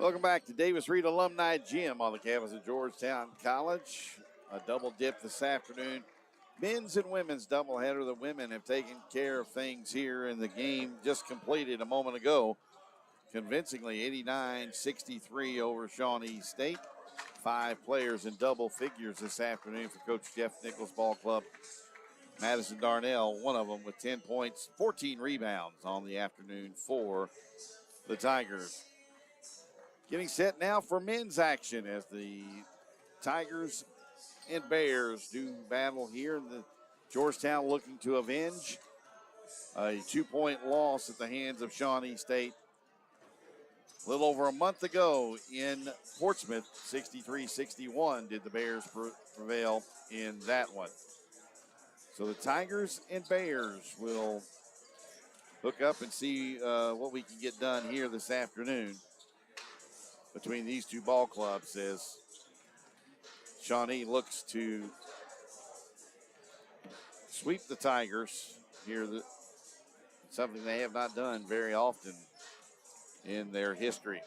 Welcome back to Davis Reed Alumni Gym on the campus of Georgetown College. A double dip this afternoon. Men's and women's doubleheader. The women have taken care of things here in the game just completed a moment ago. Convincingly, 89-63 over Shawnee State. 5 players in double figures this afternoon for Coach Jeff Nichols' ball club. Madison Darnell, one of them with 10 points, 14 rebounds on the afternoon for the Tigers. Getting set now for men's action as the Tigers and Bears do battle here. The Georgetown looking to avenge a 2-point loss at the hands of Shawnee State a little over a month ago in Portsmouth. 63-61 did the Bears prevail in that one. So the Tigers and Bears will hook up and see what we can get done here this afternoon between these two ball clubs as Shawnee looks to sweep the Tigers here. Something they have not done very often in their history.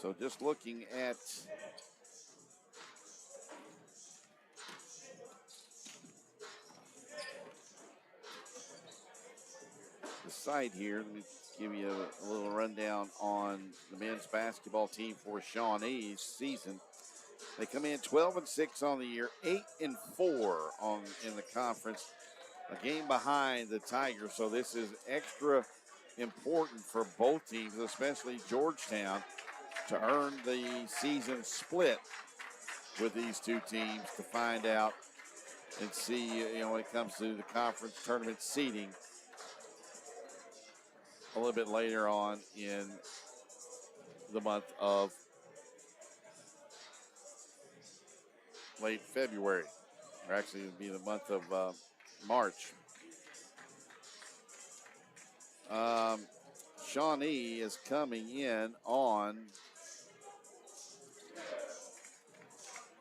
So just looking at the site here, let me give you a little rundown on the men's basketball team for Shawnee's season. They come in 12-6 on the year, 8-4 in the conference, a game behind the Tigers. So this is extra important for both teams, especially Georgetown, to earn the season split with these two teams to find out and see, when it comes to the conference tournament seeding a little bit later on in the month of late February, or actually it would be the month of March. Shawnee is coming in on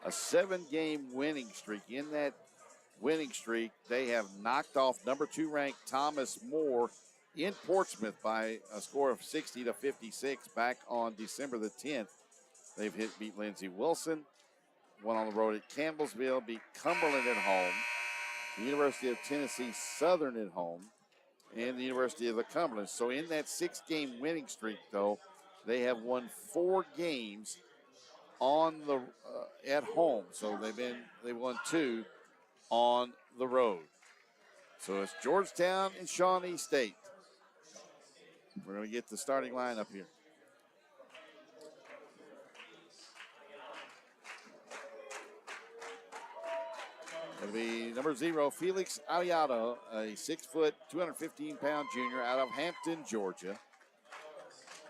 a 7-game winning streak. In that winning streak, they have knocked off number 2 ranked Thomas More in Portsmouth by a score of 60-56 back on December the 10th. They've beat Lindsey Wilson, won on the road at Campbellsville, beat Cumberland at home, the University of Tennessee Southern at home, and the University of the Cumberland. So in that 6-game winning streak, though, they have won 4 games on the at home. So they won 2 on the road. So it's Georgetown and Shawnee State. We're going to get the starting lineup here. It'll be number 0, Felix Aliado, a 6-foot, 215-pound junior out of Hampton, Georgia.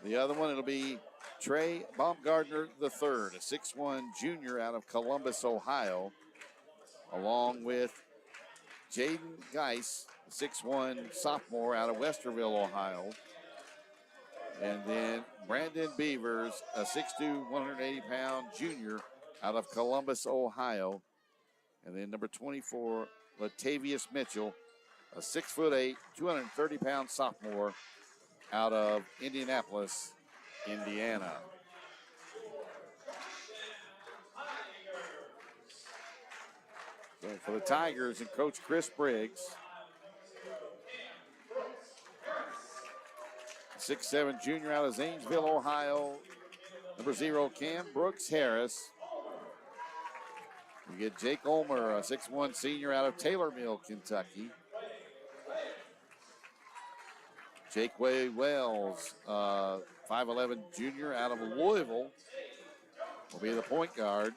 The other one, it'll be Trey Baumgartner III, a 6'1 junior out of Columbus, Ohio, along with Jaden Geis, a 6'1 sophomore out of Westerville, Ohio. And then Brandon Beavers, a 6'2", 180-pound junior out of Columbus, Ohio. And then number 24, Latavius Mitchell, a 6'8", 230-pound sophomore out of Indianapolis, Indiana. So for the Tigers and Coach Chris Briggs, 6'7 junior out of Zanesville, Ohio. Number 0, Cam Brooks Harris. We get Jake Ulmer, a 6'1 senior out of Taylor Mill, Kentucky. Jake Way Wells, 5'11 junior out of Louisville, will be the point guard.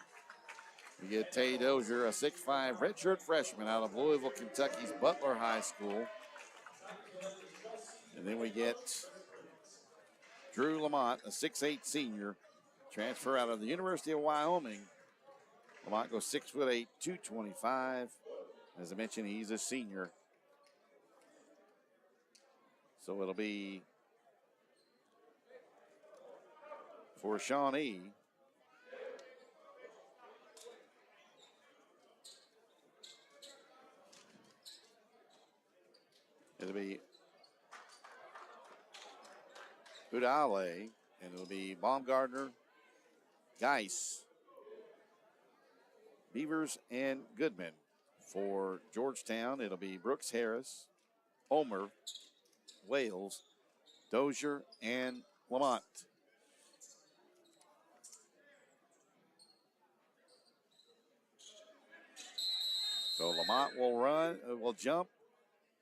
We get Tay Dozier, a 6'5 redshirt freshman out of Louisville, Kentucky's Butler High School. And then we get Drew Lamont, a 6'8 senior, transfer out of the University of Wyoming. Lamont goes 6'8", 225. As I mentioned, he's a senior. So it'll be for Shawnee, It'll be Udale, and it'll be Baumgartner, Geis, Beavers, and Goodman. For Georgetown, it'll be Brooks Harris, Homer, Wales, Dozier, and Lamont. So Lamont will jump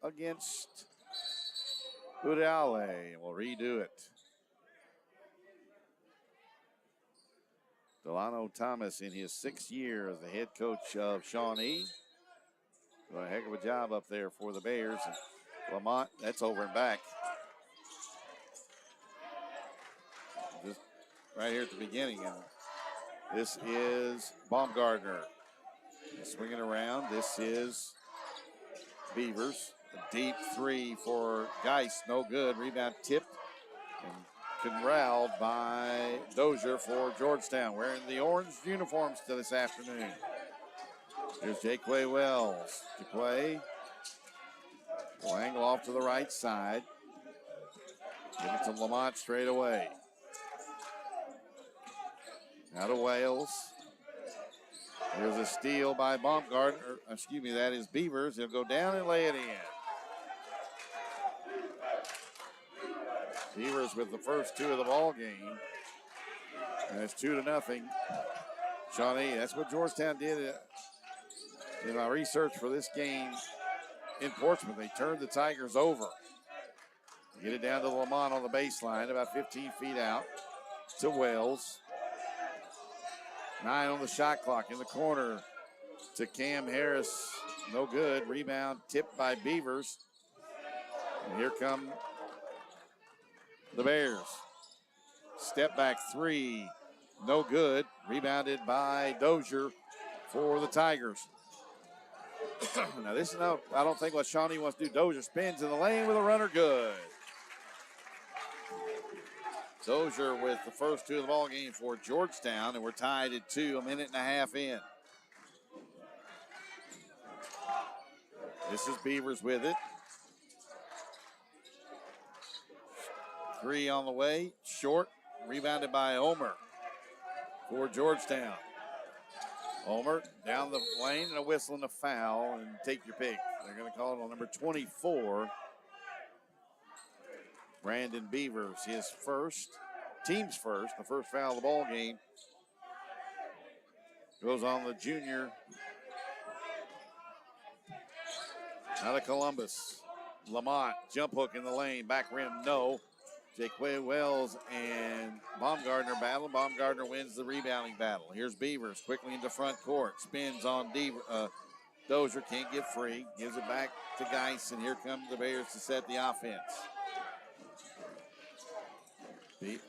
against Udale, and we'll redo it. Delano Thomas in his 6th year as the head coach of Shawnee. Doing a heck of a job up there for the Bears. And Lamont, that's over and back. Just right here at the beginning. This is Baumgartner. Swinging around. This is Beavers. A deep 3 for Geis. No good. Rebound tipped and corralled by Dozier for Georgetown. Wearing the orange uniforms to this afternoon. Here's Jaquay Wells. Jaquay will angle off to the right side. Give it to Lamont straight away. Now to Wales. Here's a steal by Baumgartner. Excuse me, that is Beavers. He'll go down and lay it in. Beavers with the first 2 of the ball game. And it's 2-0. Shawnee, that's what Georgetown did in my research for this game in Portsmouth. They turned the Tigers over. Get it down to Lamont on the baseline, about 15 feet out to Wells. 9 on the shot clock in the corner to Cam Harris. No good. Rebound tipped by Beavers. And here come the Bears. Step back 3. No good. Rebounded by Dozier for the Tigers. Now this is not, I don't think what Shawnee wants to do. Dozier spins in the lane with a runner good. Dozier with the first 2 of the ball game for Georgetown, and we're tied at 2, a minute and a half in. This is Beavers with it. 3 on the way, short, rebounded by Omer for Georgetown. Omer down the lane and a whistle and a foul, and take your pick. They're going to call it on number 24. Brandon Beavers, his first, team's first, the first foul of the ball game. Goes on the junior out of Columbus. Lamont, jump hook in the lane, back rim, no. Jaquay Wells and Baumgartner battle. Baumgartner wins the rebounding battle. Here's Beavers quickly into front court. Spins on Dozier, can't get free. Gives it back to Geis, and here come the Bears to set the offense.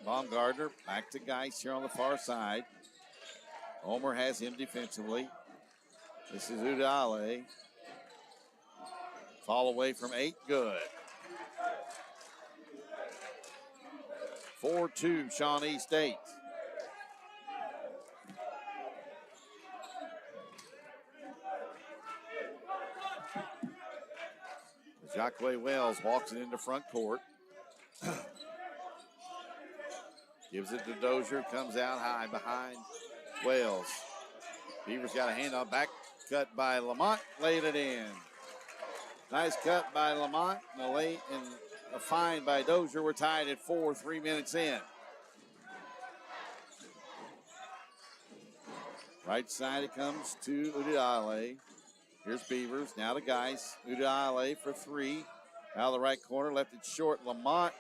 Baumgartner back to Geis here on the far side. Homer has him defensively. This is Udale. Fall away from 8, good. 4-2 Shawnee State. Jaquay Wells walks it into front court. Gives it to Dozier, comes out high behind Wells. Beavers got a handoff, back cut by Lamont, laid it in. Nice cut by Lamont, and a find by Dozier. We're tied at 4, 3 minutes in. Right side it comes to Udale. Here's Beavers, now to Geis. Udale for 3. Out of the right corner, left it short. Lamont.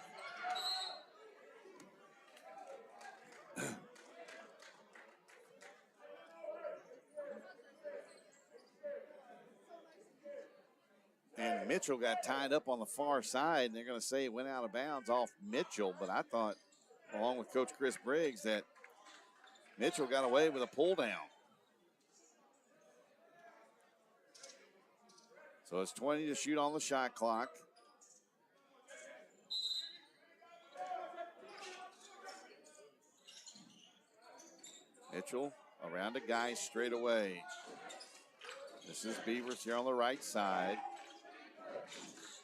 And Mitchell got tied up on the far side, and they're going to say it went out of bounds off Mitchell, but I thought, along with Coach Chris Briggs, that Mitchell got away with a pull down. So it's 20 to shoot on the shot clock. Mitchell around to Geis straight away. This is Beavers here on the right side.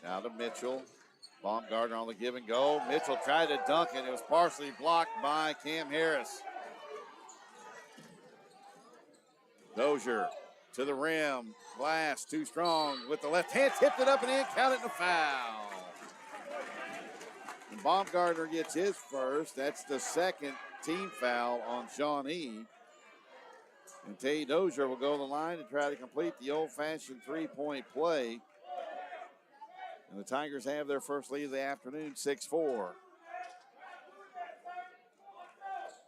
Now to Mitchell. Baumgartner on the give and go. Mitchell tried to dunk it. It was partially blocked by Cam Harris. Dozier to the rim. Glass too strong with the left hand. Tipped it up and in. Counted in a foul. And Baumgartner gets his first. That's the second team foul on Shawnee. And Tay Dozier will go to the line to try to complete the old-fashioned three-point play. And the Tigers have their first lead of the afternoon, 6-4.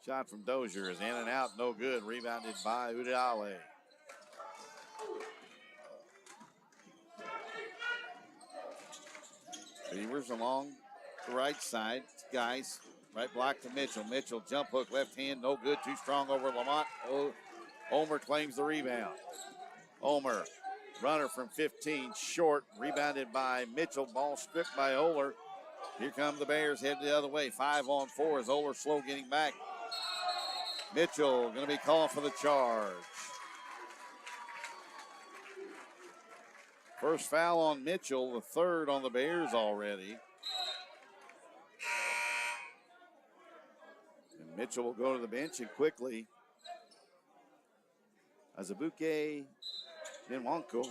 Shot from Dozier is in and out, no good. Rebounded by Udale. Beavers along the right side. Guys, right block to Mitchell. Mitchell, jump hook, left hand, no good. Too strong over Lamont. Omer claims the rebound. Omer, runner from 15, short. Rebounded by Mitchell. Ball stripped by Oler. Here come the Bears, head the other way. 5-on-4 as Oler slow getting back. Mitchell going to be calling for the charge. First foul on Mitchell, the third on the Bears already. And Mitchell will go to the bench and quickly. Azubuike Benwanko,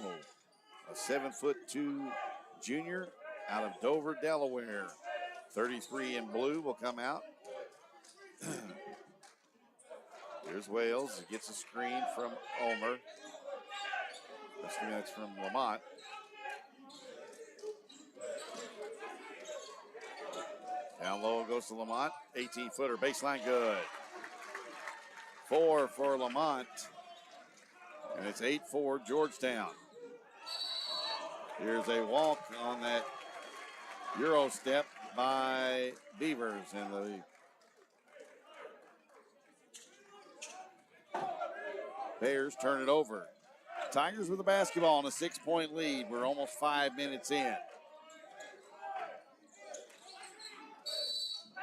a 7'2" junior out of Dover, Delaware. 33 in blue will come out. Here's Wales. He gets a screen from Omer. That's from Lamont. Down low goes to Lamont. 18-footer, baseline good. 4 for Lamont. And it's 8-4 Georgetown. Here's a walk on that Euro step by Beavers. And the Bears turn it over. Tigers with the basketball on a 6-point lead. We're almost 5 minutes in.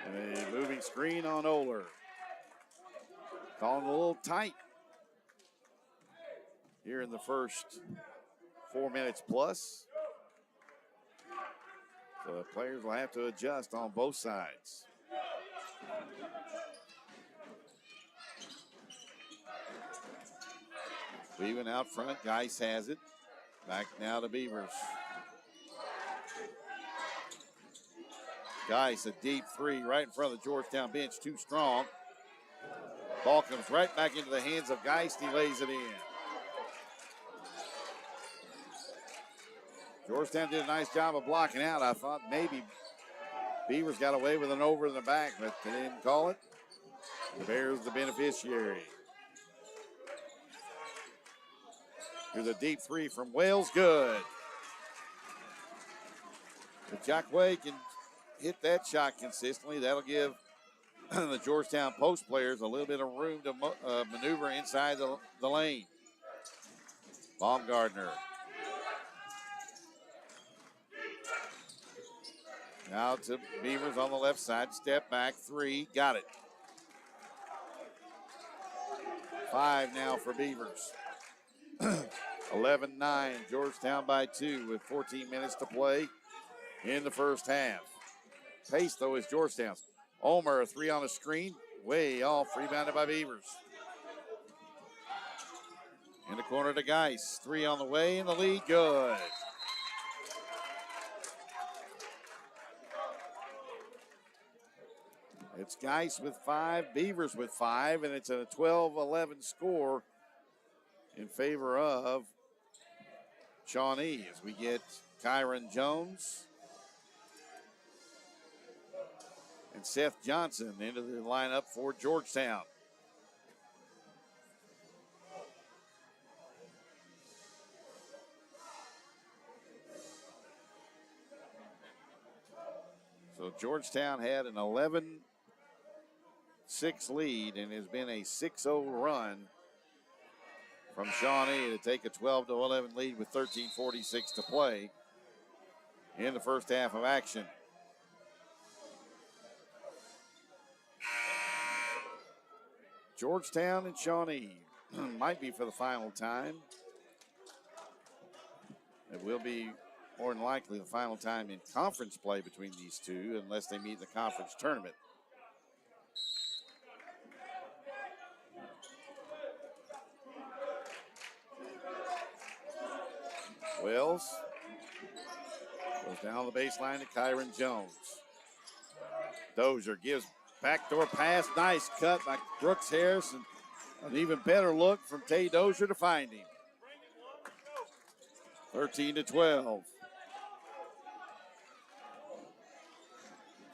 And a moving screen on Oler. Calling a little tight here in the first 4 minutes plus. So the players will have to adjust on both sides. Weaving out front, Geis has it. Back now to Beavers. Geis, a deep three right in front of the Georgetown bench, too strong. Ball comes right back into the hands of Geist. He lays it in. Georgetown did a nice job of blocking out. I thought maybe Beavers got away with an over in the back, but they didn't call it. The Bears the beneficiary. Here's a deep three from Wales. Good. If Jackway can hit that shot consistently, that'll give the Georgetown post players a little bit of room to maneuver inside the lane. Baumgartner. Now to Beavers on the left side. Step back, three. Got it. 5 now for Beavers. 11-9. Georgetown by 2 with 14 minutes to play in the first half. Pace, though, is Georgetown's. Omer, a 3 on the screen. Way off. Rebounded by Beavers. In the corner to Geis. 3 on the way, and the lead good. It's Geis with 5, Beavers with 5, and it's a 12-11 score in favor of Shawnee as we get Kyron Jones and Seth Johnson into the lineup for Georgetown. So Georgetown had an 11-6 lead and has been a 6-0 run from Shawnee to take a 12-11 lead with 13:46 to play in the first half of action. Georgetown and Shawnee might be for the final time. It will be more than likely the final time in conference play between these two, unless they meet in the conference tournament. Wells goes down the baseline to Kyron Jones. Dozier gives backdoor pass. Nice cut by Brooks Harrison. An even better look from Tay Dozier to find him. 13-12.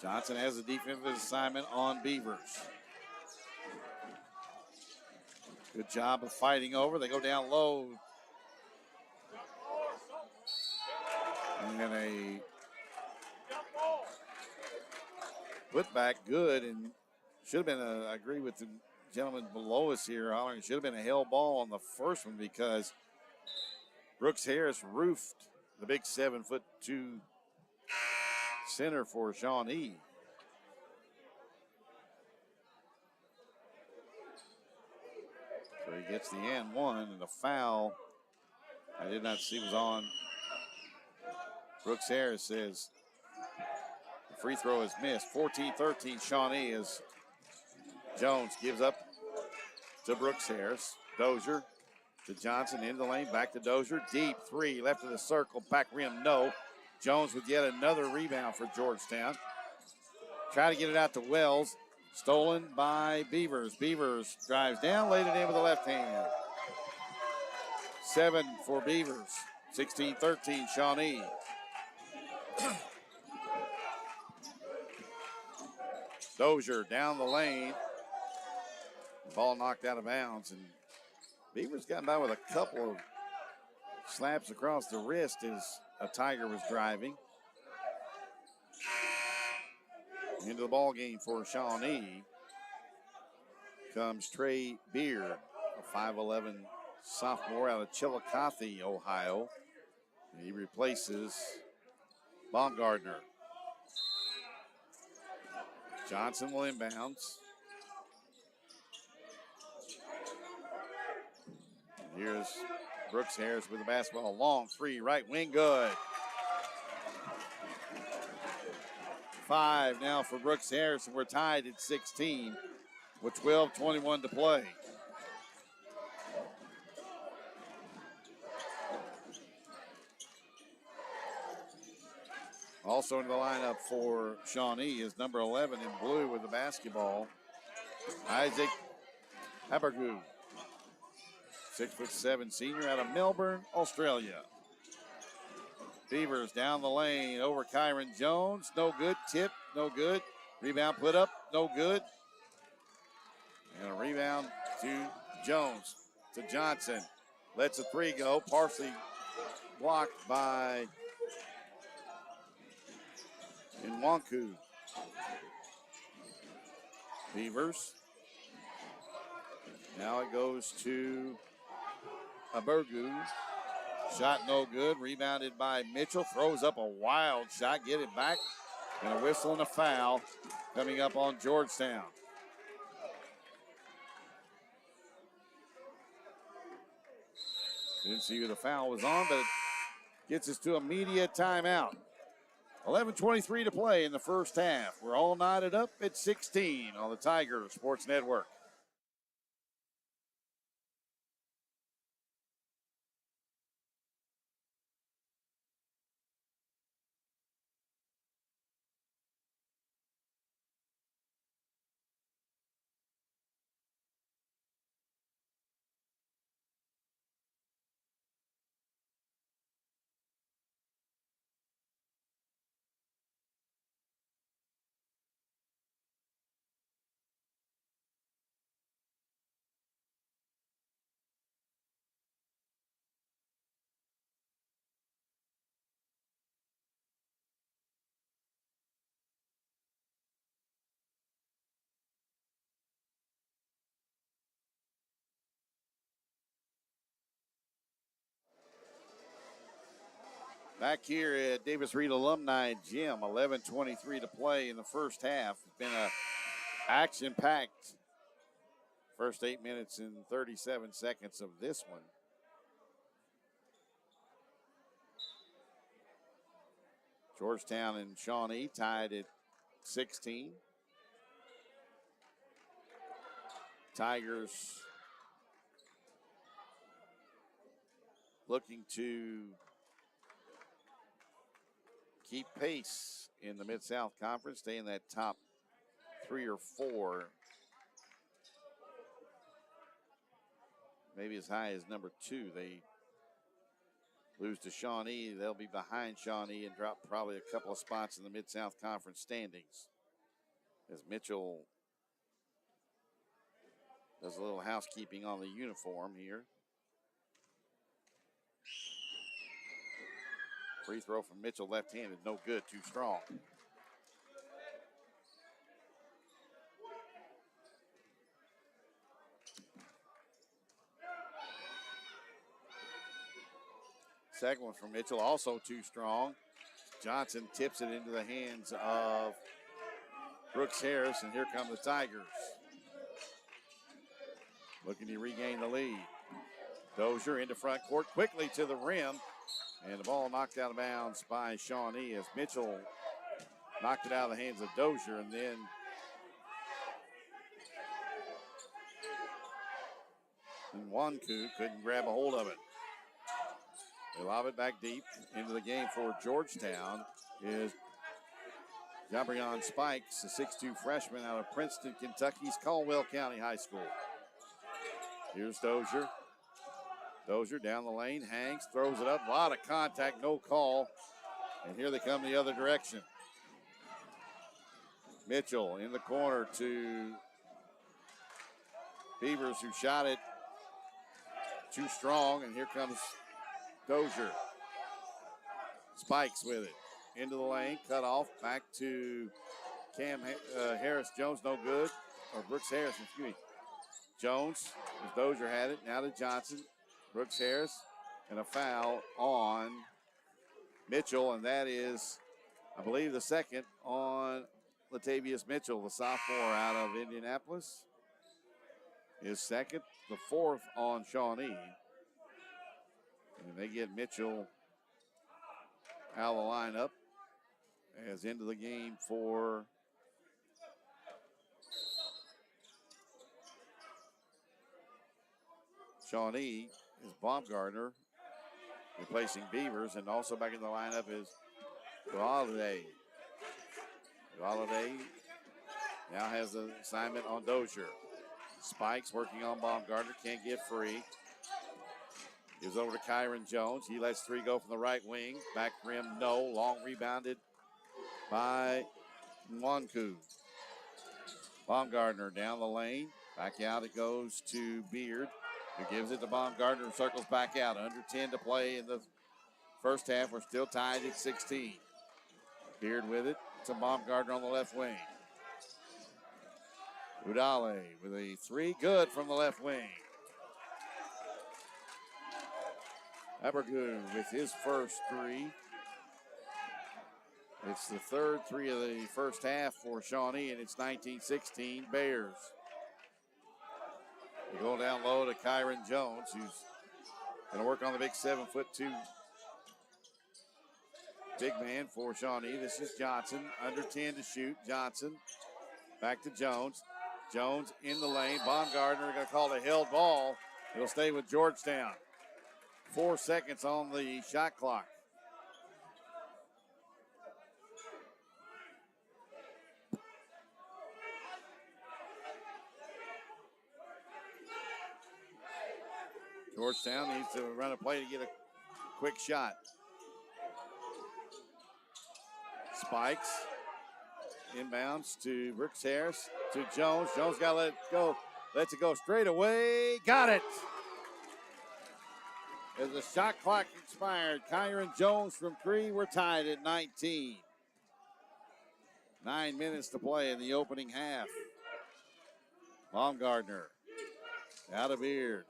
Johnson has a defensive assignment on Beavers. Good job of fighting over. They go down low. And a putback good, and should have been I agree with the gentleman below us here, hollering, should have been a hell ball on the first one because Brooks Harris roofed the big 7'2" center for Shawnee. So he gets the and one, and the foul I did not see was on. Brooks Harris says the free throw is missed. 14-13 Shawnee as Jones gives up to Brooks Harris. Dozier to Johnson, into the lane, back to Dozier. Deep three, left of the circle, back rim, no. Jones with yet another rebound for Georgetown. Try to get it out to Wells. Stolen by Beavers. Beavers drives down, laid it in with the left hand. 7 for Beavers. 16-13 Shawnee. Dozier down the lane. Ball knocked out of bounds, and Beavers got by with a couple of slaps across the wrist as a Tiger was driving. Into the ball game for Shawnee comes Trey Beard, a 5'11" sophomore out of Chillicothe, Ohio. And he replaces Baumgartner. Johnson will inbounds. And here's Brooks Harris with the basketball. Long three, right wing, good. 5 now for Brooks Harris, and we're tied at 16 with 12:21 to play. Also in the lineup for Shawnee is number 11 in blue with the basketball, Isaac Habergu, 6'7" senior out of Melbourne, Australia. Beavers down the lane over Kyron Jones. No good. Tip, no good. Rebound put up, no good. And a rebound to Jones, to Johnson. Lets a three go, partially blocked by Nwanku. Beavers. Now it goes to Abergu. Shot no good. Rebounded by Mitchell. Throws up a wild shot. Get it back. And a whistle and a foul coming up on Georgetown. Didn't see who the foul was on, but it gets us to immediate timeout. 11:23 to play in the first half. We're all knotted up at 16 on the Tiger Sports Network. Back here at Davis Reed Alumni Gym, 11:23 to play in the first half. It's been a action-packed first 8 minutes and 37 seconds of this one. Georgetown and Shawnee tied at 16. Tigers looking to keep pace in the Mid-South Conference, stay in that top 3 or 4. Maybe as high as number 2. They lose to Shawnee. They'll be behind Shawnee and drop probably a couple of spots in the Mid-South Conference standings. As Mitchell does a little housekeeping on the uniform here. Free throw from Mitchell, left-handed, no good, too strong. Second one from Mitchell, also too strong. Johnson tips it into the hands of Brooks Harris, and here come the Tigers. Looking to regain the lead. Dozier into front court, quickly to the rim, and the ball knocked out of bounds by Shawnee as Mitchell knocked it out of the hands of Dozier, and then Nwanku couldn't grab a hold of it. They lob it back deep into the game for Georgetown is Jabrion Spikes, a 6'2 freshman out of Princeton, Kentucky's Caldwell County High School. Here's Dozier. Dozier down the lane, hangs, throws it up. A lot of contact, no call. And here they come the other direction. Mitchell in the corner to Beavers, who shot it too strong. And here comes Dozier. Spikes with it. Into the lane, cut off, back to Harris Jones, no good. Or Brooks Harris, excuse me. Jones, as Dozier had it, now to Johnson. Brooks Harris, and a foul on Mitchell, and that is, I believe, the second on Latavius Mitchell, the sophomore out of Indianapolis. His second, the fourth on Shawnee. And they get Mitchell out of the lineup as into the game for Shawnee is Baumgartner replacing Beavers, and also back in the lineup is Gualade. Gualade now has the assignment on Dozier. Spikes working on Baumgartner, can't get free. Gives over to Kyron Jones. He lets 3 go from the right wing. Back rim, no. Long rebounded by Nwanku. Baumgartner down the lane. Back out it goes to Beard, who gives it to Baumgartner and circles back out. Under 10 to play in the first half. We're still tied at 16. Beard with it to Baumgartner on the left wing. Udale with a 3, good from the left wing. Abergu with his first 3. It's the third 3 of the first half for Shawnee, and it's 19-16 Bears. We go down low to Kyron Jones, who's going to work on the big 7'2" big man for Shawnee. This is Johnson, under 10 to shoot. Johnson back to Jones. Jones in the lane. Baumgartner going to call a held ball. It'll stay with Georgetown. 4 seconds on the shot clock. Georgetown needs to run a play to get a quick shot. Spikes. Inbounds to Brooks Harris, to Jones. Jones got to let it go. Lets it go straight away. Got it. As the shot clock expired, Kyron Jones from 3. We're tied at 19. 9 minutes to play in the opening half. Baumgartner out of Beard.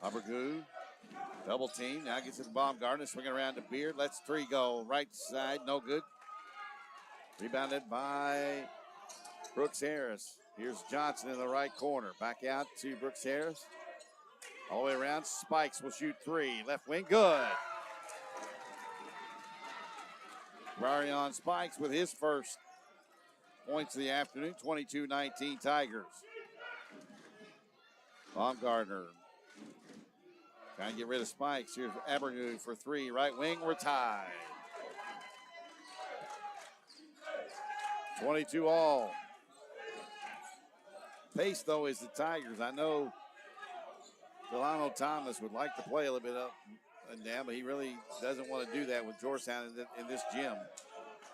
Abergu, double team, now gets it to Baumgartner, swinging around to Beard, lets 3 go, right side, no good. Rebounded by Brooks Harris. Here's Johnson in the right corner. Back out to Brooks Harris. All the way around. Spikes will shoot three. Left wing, good. Rarion Spikes with his first points of the afternoon. 22-19 Tigers. Baumgartner trying to get rid of Spikes. Here's Abernu for three. Right wing, we're tied. 22 all. Pace, though, is the Tigers. I know Delano Thomas would like to play a little bit up and down, but he really doesn't want to do that with Georgetown in this gym.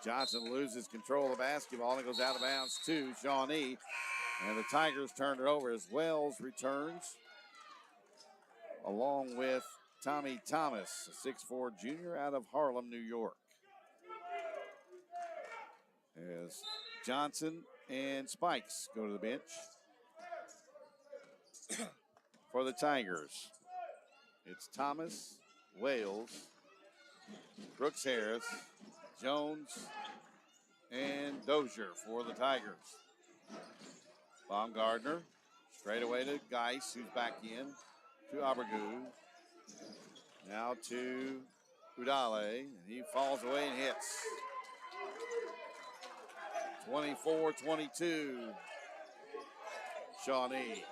Johnson loses control of the basketball and it goes out of bounds to Shawnee. And the Tigers turn it over as Wells returns, along with Tommy Thomas, a 6'4" junior out of Harlem, New York. As Johnson and Spikes go to the bench for the Tigers. It's Thomas, Wales, Brooks Harris, Jones, and Dozier for the Tigers. Baumgartner straight away to Geis, who's back in, to Abergu. Now to Udale, and he falls away and hits. 24-22, Shawnee.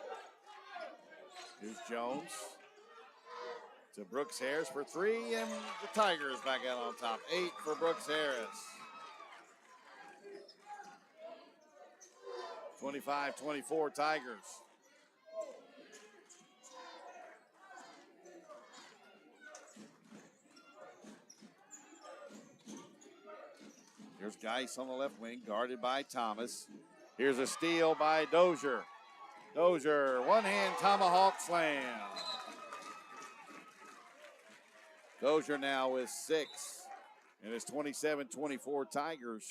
Here's Jones to Brooks Harris for three, and the Tigers back out on top. 8 for Brooks Harris. 25-24 Tigers. Here's Geis on the left wing, guarded by Thomas. Here's a steal by Dozier. Dozier, one-hand tomahawk slam. Dozier now with 6. And it's 27-24 Tigers.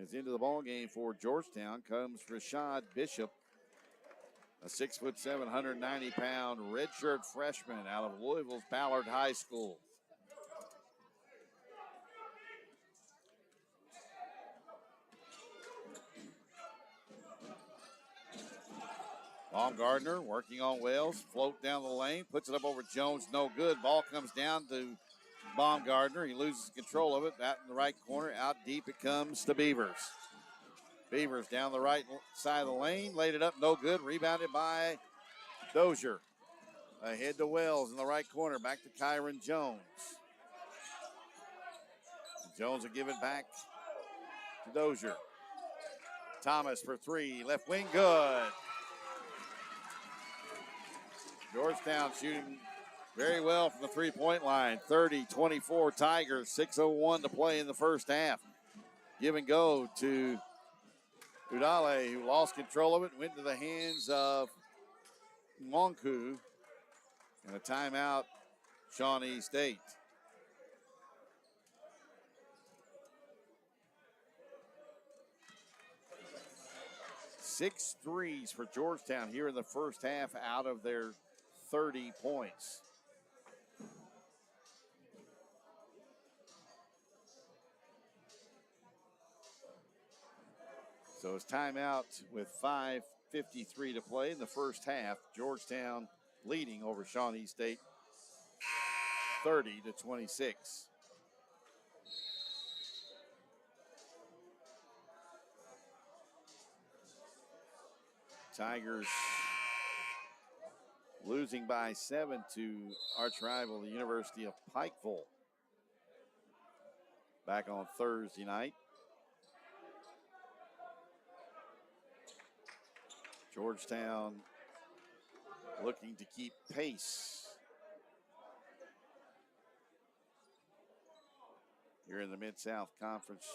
As into the ball game for Georgetown comes Rashad Bishop, a 6'7", 190-pound redshirt freshman out of Louisville's Ballard High School. Baumgartner working on Wells, float down the lane, puts it up over Jones, no good. Ball comes down to Baumgartner. He loses control of it. Out in the right corner, out deep it comes to Beavers. Beavers down the right side of the lane, laid it up, no good. Rebounded by Dozier. Ahead to Wells in the right corner, back to Kyron Jones. Jones will give it back to Dozier. Thomas for three, left wing, good. Georgetown shooting very well from the three-point line. 30-24 Tigers, 6:01 to play in the first half. Give and go to Udale, who lost control of it, went to the hands of Monku. And a timeout, Shawnee State. Six threes for Georgetown here in the first half out of their 30 points. So it's timeout with 5:53 to play in the first half. Georgetown leading over Shawnee State 30-26. Tigers losing by 7 to arch rival, the University of Pikeville, back on Thursday night. Georgetown looking to keep pace here in the Mid-South Conference.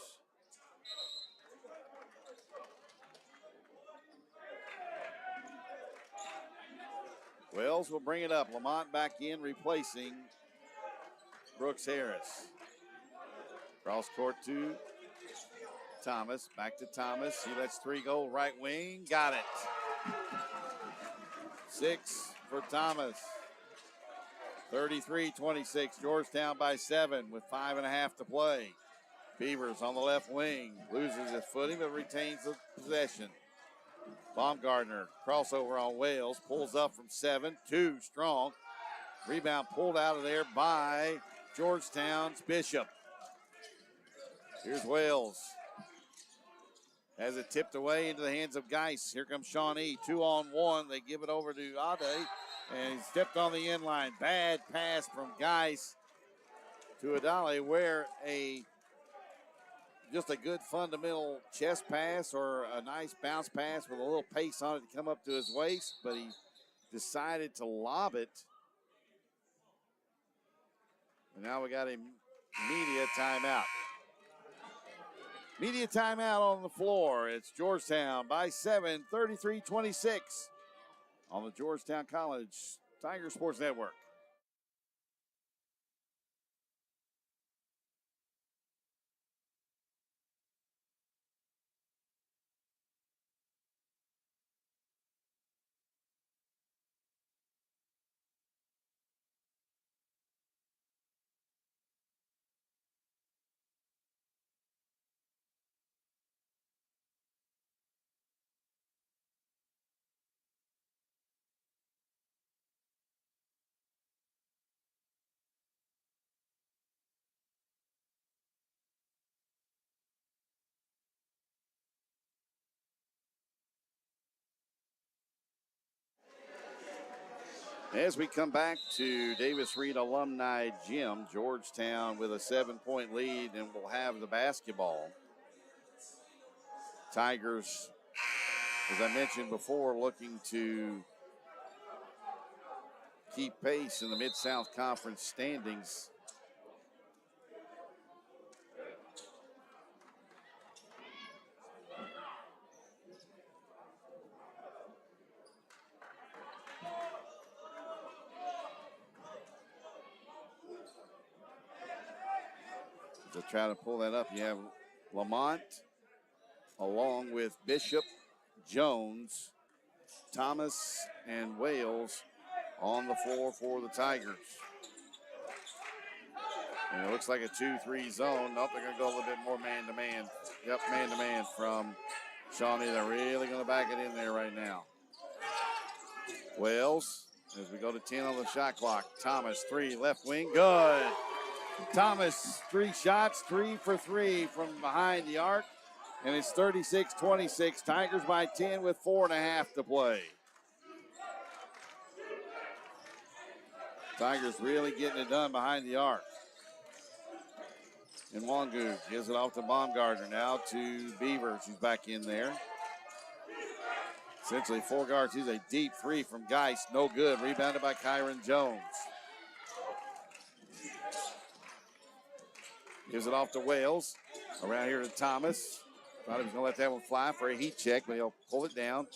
Wells will bring it up. Lamont back in, replacing Brooks Harris. Cross court to Thomas. Back to Thomas. He lets three go. Right wing. Got it. 6 for Thomas. 33-26. Georgetown by 7 with 5.5 to play. Beavers on the left wing. Loses his footing but retains the possession. Baumgartner, crossover on Wales, pulls up from 7, 2 strong. Rebound pulled out of there by Georgetown's Bishop. Here's Wales. Has it tipped away into the hands of Geis. Here comes Shawnee, 2-on-1. They give it over to Ade, and he stepped on the end line. Bad pass from Geis to Adale, where just a good fundamental chest pass or a nice bounce pass with a little pace on it to come up to his waist, but he decided to lob it. And now we got a media timeout. Media timeout on the floor. It's Georgetown by 7, 33-26 on the Georgetown College Tiger Sports Network. As we come back to Davis Reed Alumni Gym, Georgetown with a 7-point lead and will have the basketball. Tigers, as I mentioned before, looking to keep pace in the Mid-South Conference standings. To try to pull that up, you have Lamont along with Bishop, Jones, Thomas, and Wales on the floor for the Tigers. And it looks like a 2-3 zone. Nope, they're going to go a little bit more man-to-man. Yep, man-to-man from Shawnee. They're really going to back it in there right now. Wales, as we go to 10 on the shot clock. Thomas, 3, left wing, good. Thomas, 3 shots, 3 for 3 from behind the arc. And it's 36-26. Tigers by 10 with 4.5 to play. Tigers really getting it done behind the arc. And Wangu gives it off to Baumgartner. Now to Beavers, who's back in there. Essentially 4 guards. He's a deep 3 from Geis. No good. Rebounded by Kyron Jones. Gives it off to Wales. Around here to Thomas. Thought he was going to let that one fly for a heat check, but he'll pull it down.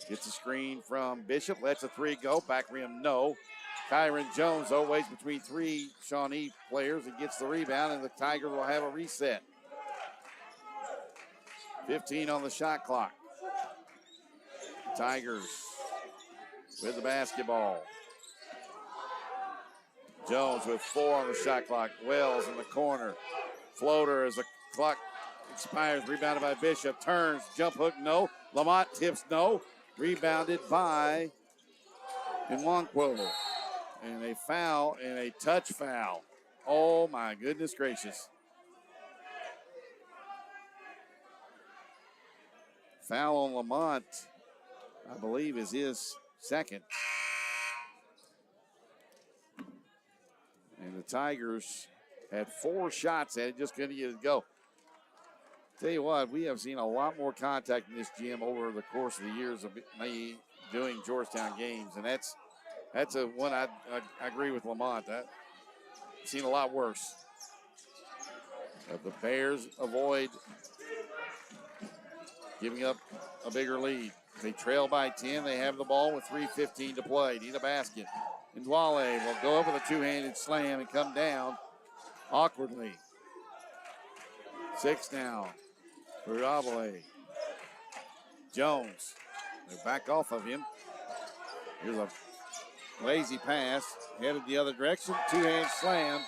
Gets a screen from Bishop. Lets a 3 go. Back rim, no. Kyron Jones, though, waits between 3 Shawnee players and gets the rebound, and the Tigers will have a reset. 15 on the shot clock. Tigers with the basketball. Jones with 4 on the shot clock. Wells in the corner. Floater as the clock expires. Rebounded by Bishop. Turns. Jump hook, no. Lamont tips, no. Rebounded by Nwankwo. And a foul and a touch foul. Oh, my goodness gracious. Foul on Lamont, I believe, is his second. And the Tigers had 4 shots at it, just couldn't get it to go. Tell you what, we have seen a lot more contact in this gym over the course of the years of me doing Georgetown games, and that's a one I agree with Lamont. I've seen a lot worse. But the Bears avoid giving up a bigger lead. They trail by 10. They have the ball with 3:15 to play. Need a basket. Ndwale will go up with a 2-handed slam and come down awkwardly. 6 now for Abele. Jones. They back off of him. Here's a lazy pass. Headed the other direction. 2-hand slam.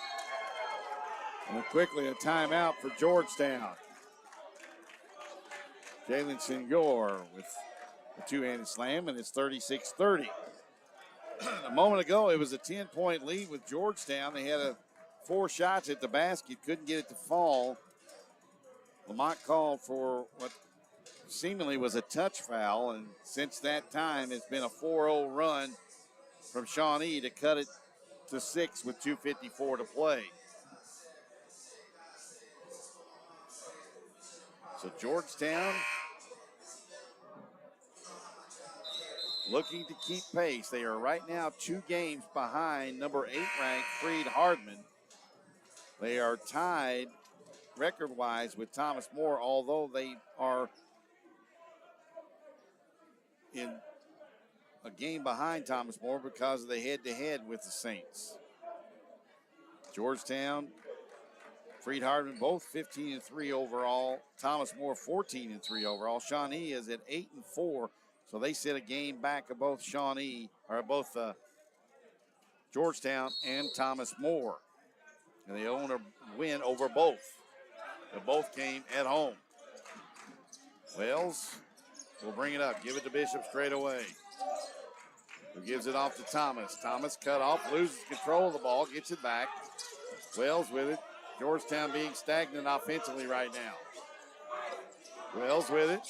And quickly a timeout for Georgetown. Jalen Senghor with a two-handed slam, and it's 36-30. A moment ago, it was a 10-point lead with Georgetown. They had 4 shots at the basket, couldn't get it to fall. Lamont called for what seemingly was a touch foul, and since that time, it's been a 4-0 run from Shawnee to cut it to 6 with 2:54 to play. So Georgetown looking to keep pace. They are right now 2 games behind number 8 ranked Freed Hardman. They are tied record-wise with Thomas More, although they are in a game behind Thomas More because of the head-to-head with the Saints. Georgetown, Freed Hardman, both 15-3 overall. Thomas More, 14-3 overall. Shawnee is at 8-4, so they sit a game back of both Georgetown and Thomas More. And they own a win over both. They both came at home. Wells will bring it up, give it to Bishop straight away. Who gives it off to Thomas. Thomas cut off, loses control of the ball, gets it back. Wells with it. Georgetown being stagnant offensively right now. Wells with it.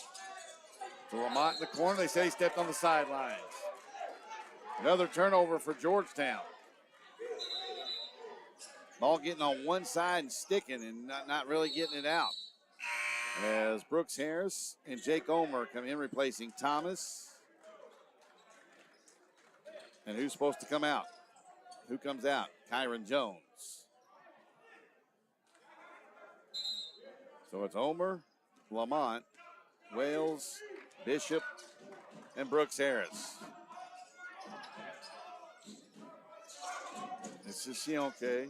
To Lamont in the corner. They say he stepped on the sidelines. Another turnover for Georgetown. Ball getting on one side and sticking and not really getting it out. As Brooks Harris and Jake Omer come in replacing Thomas. And who's supposed to come out? Who comes out? Kyron Jones. So it's Omer, Lamont, Wales, Bishop, and Brooks Harris. This is Sionke.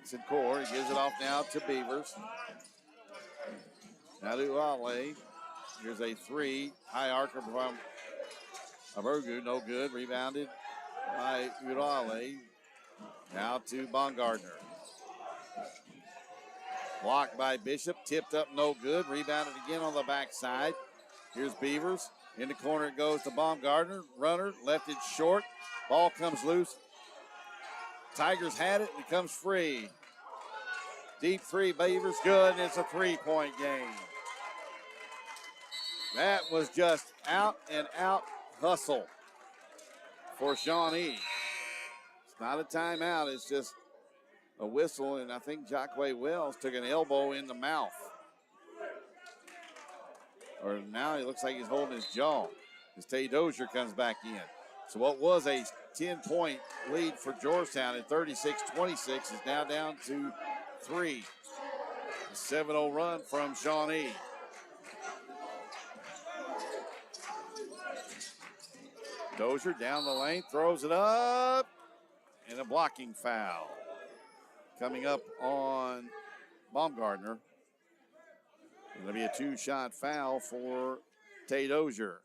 It's in core. He gives it off now to Beavers. Now to Uale. Here's a 3. High archer from Abergu. No good. Rebounded by Uale. Now to Baumgartner. Blocked by Bishop. Tipped up. No good. Rebounded again on the backside. Here's Beavers. In the corner it goes to Baumgartner. Runner. Left it short. Ball comes loose. Tigers had it and it comes free. Deep 3, Beavers, good, and it's a 3-point game. That was just out and out hustle for Shawnee. It's not a timeout, it's just a whistle, and I think Jacquay Wells took an elbow in the mouth. Or now he looks like he's holding his jaw as Tay Dozier comes back in. So what was a 10-point lead for Georgetown at 36-26 is now down to 3. A 7-0 run from Shawnee. Dozier down the lane, throws it up, and a blocking foul. Coming up on Baumgartner. It's going to be a 2-shot foul for Tay Dozier.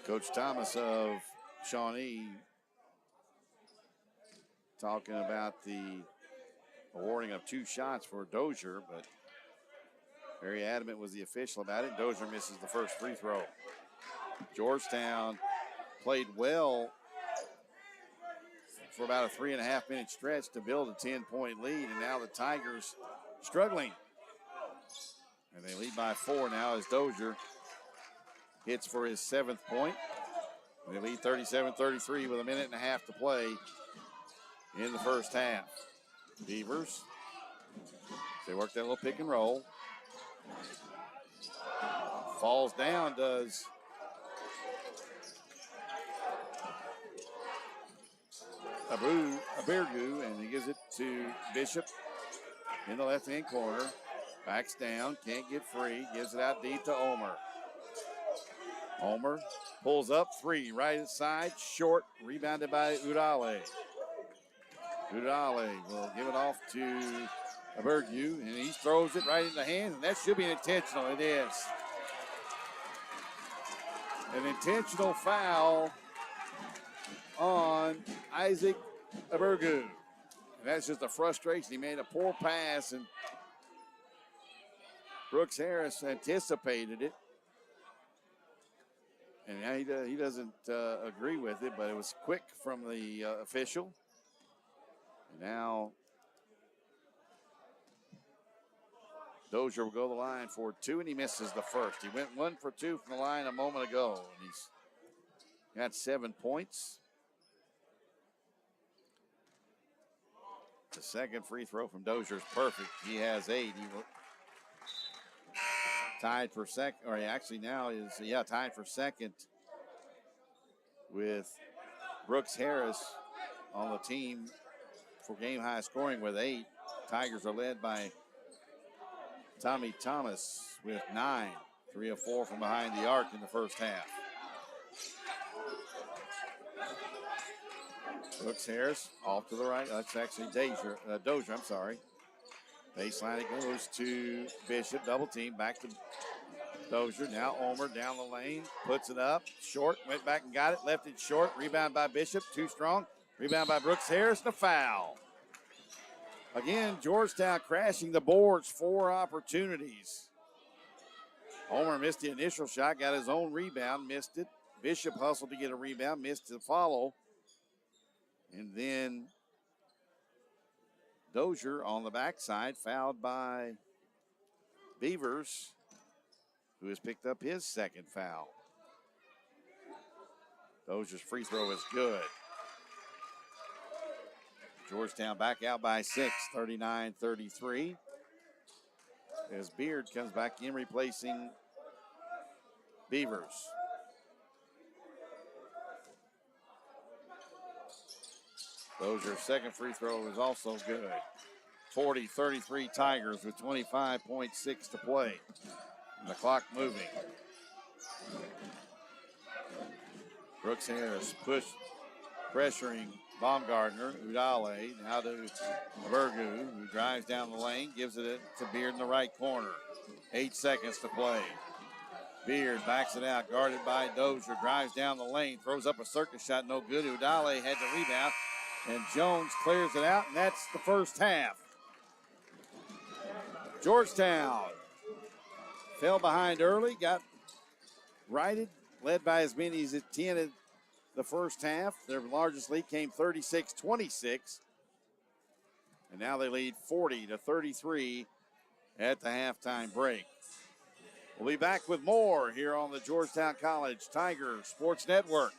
Coach Thomas of Shawnee talking about the awarding of 2 shots for Dozier, but very adamant was the official about it. Dozier misses the first free throw. Georgetown played well for about a 3.5-minute stretch to build a 10-point lead, and now the Tigers struggling. And they lead by 4 now as Dozier hits for his 7th point. They lead 37-33 with a minute and a half to play in the first half. Beavers, they work that little pick and roll. Falls down, does Abergu, and he gives it to Bishop in the left-hand corner. Backs down, can't get free, gives it out deep to Omer. Omer pulls up, 3, right side, short, rebounded by Udale. Udale will give it off to Abergu, and he throws it right in the hands, and that should be intentional. It is. An intentional foul on Isaac Abergu. And that's just a frustration. He made a poor pass, and Brooks Harris anticipated it. And now he doesn't agree with it, but it was quick from the official. And now Dozier will go to the line for two, and he misses the first. He went 1 for 2 from the line a moment ago, and he's got 7 points. The second free throw from Dozier is perfect. He has 8. He tied for second, or he actually now is, tied for second with Brooks Harris on the team for game high scoring with 8. Tigers are led by Tommy Thomas with 9, 3 of 4 from behind the arc in the first half. Brooks Harris off to the right. That's actually Dozier, I'm sorry. Baseline, it goes to Bishop, double team, back to Dozier. Now Omer down the lane, puts it up, short, went back and got it, left it short. Rebound by Bishop, too strong. Rebound by Brooks Harris, and a foul. Again, Georgetown crashing the boards, 4 opportunities. Omer missed the initial shot, got his own rebound, missed it. Bishop hustled to get a rebound, missed the follow. And then Dozier on the backside, fouled by Beavers, who has picked up his second foul. Dozier's free throw is good. Georgetown back out by 6, 39-33. As Beard comes back in, replacing Beavers. Dozier's second free throw is also good. 40-33 Tigers with 25.6 to play. And the clock moving. Brooks Harris pressuring Baumgartner. Udale now to Abergu, who drives down the lane, gives it to Beard in the right corner. 8 seconds to play. Beard backs it out, guarded by Dozier, drives down the lane, throws up a circus shot, no good. Udale had the rebound, and Jones clears it out, and that's the first half. Georgetown fell behind early, got righted, led by as many as 10 in the first half. Their largest lead came 36-26, and now they lead 40-33 at the halftime break. We'll be back with more here on the Georgetown College Tigers Sports Network.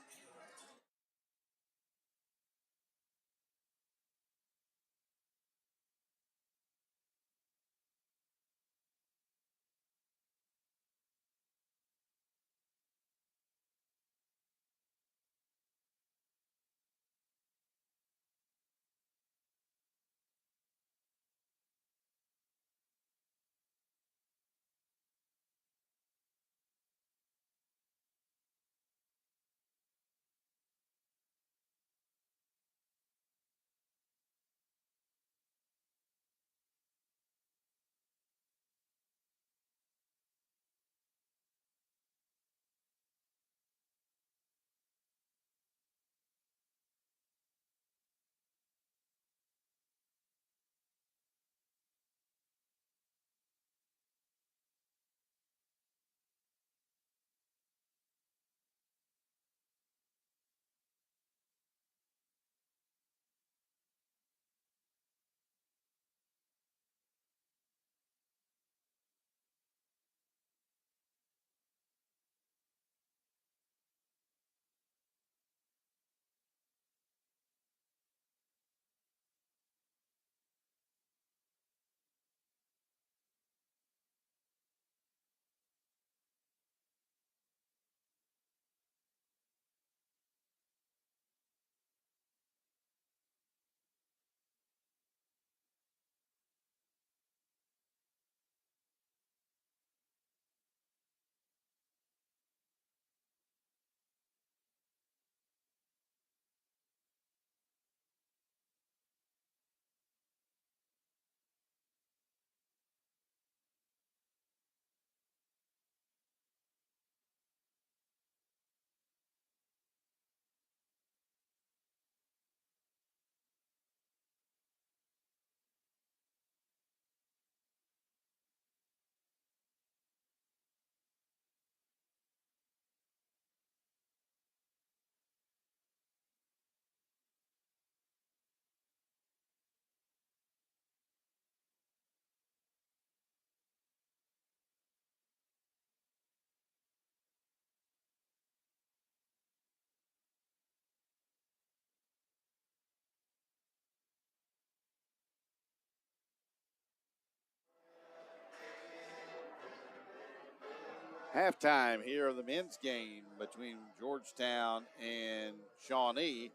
Halftime here of the men's game between Georgetown and Shawnee.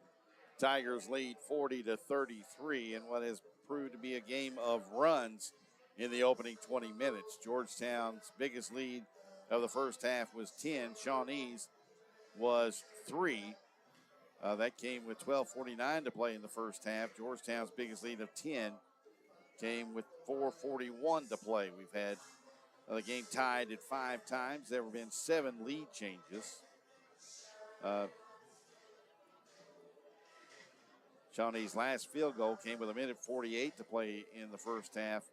Tigers lead 40-33 in what has proved to be a game of runs in the opening 20 minutes. Georgetown's biggest lead of the first half was 10. Shawnee's was 3. That came with 12:49 to play in the first half. Georgetown's biggest lead of 10 came with 4:41 to play. We've had the game tied at 5 times. There have been 7 lead changes. Shawnee's last field goal came with 1:48 to play in the first half.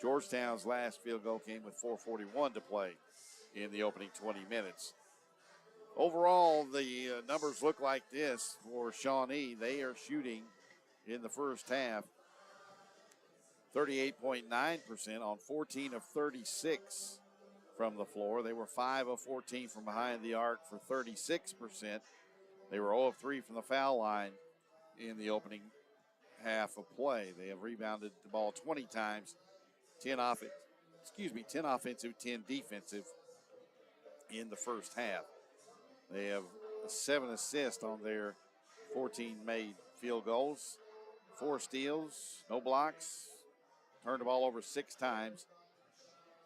Georgetown's last field goal came with 4:41 to play in the opening 20 minutes. Overall, the numbers look like this for Shawnee. They are shooting in the first half 38.9% on 14 of 36 from the floor. They were 5 of 14 from behind the arc for 36%. They were 0 of 3 from the foul line in the opening half of play. They have rebounded the ball 20 times, 10 offensive, 10 defensive in the first half. They have 7 assists on their 14 made field goals, 4 steals, no blocks, turned the ball over 6 times,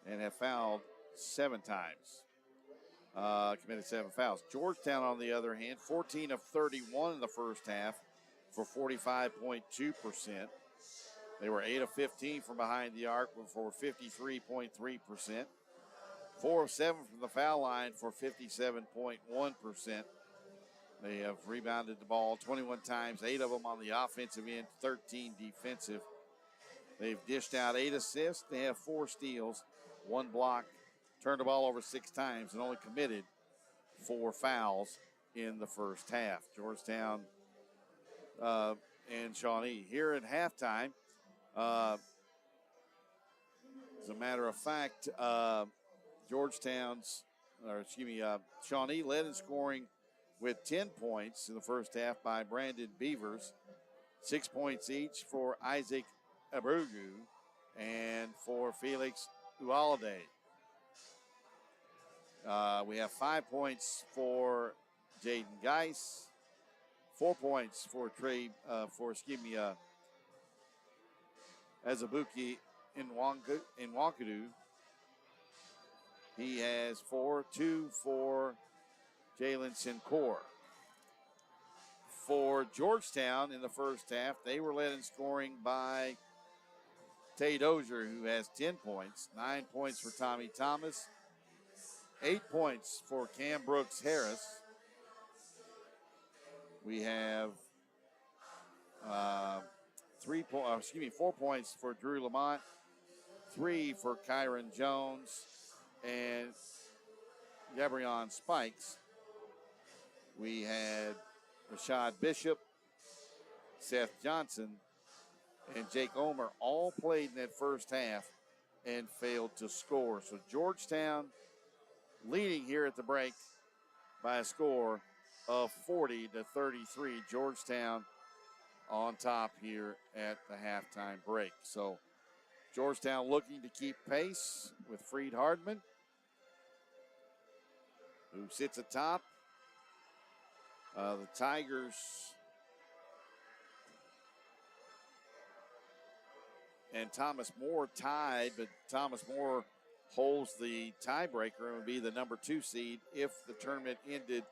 and have fouled 7 times. Committed 7 fouls. Georgetown, on the other hand, 14 of 31 in the first half for 45.2%. They were 8 of 15 from behind the arc for 53.3%. 4 of 7 from the foul line for 57.1%. They have rebounded the ball 21 times, 8 of them on the offensive end, 13 defensive. They've dished out 8 assists. They have 4 steals, 1 block, turned the ball over 6 times, and only committed 4 fouls in the first half. Georgetown and Shawnee here at halftime. As a matter of fact, Shawnee led in scoring with 10 points in the first half by Brandon Beavers. 6 points each for Isaac Abreu and for Felix Ualde. We have 5 points for Jaden Geis, 4 points for Azubuike Nwankadu. He has 4, 2 for Jalen Sincor. For Georgetown in the first half, they were led in scoring by Tay Dozier, who has 10 points, 9 points for Tommy Thomas, 8 points for Cam Brooks Harris. We have 4 points for Drew Lamont, 3 for Kyron Jones, and Gabrion Spikes. We had Rashad Bishop, Seth Johnson, and Jake Omer all played in that first half and failed to score. So Georgetown leading here at the break by a score of 40-33. Georgetown on top here at the halftime break. So Georgetown looking to keep pace with Freed Hardman, who sits atop. The Tigers and Thomas More tied, but Thomas More holds the tiebreaker and would be the number 2 seed if the tournament ended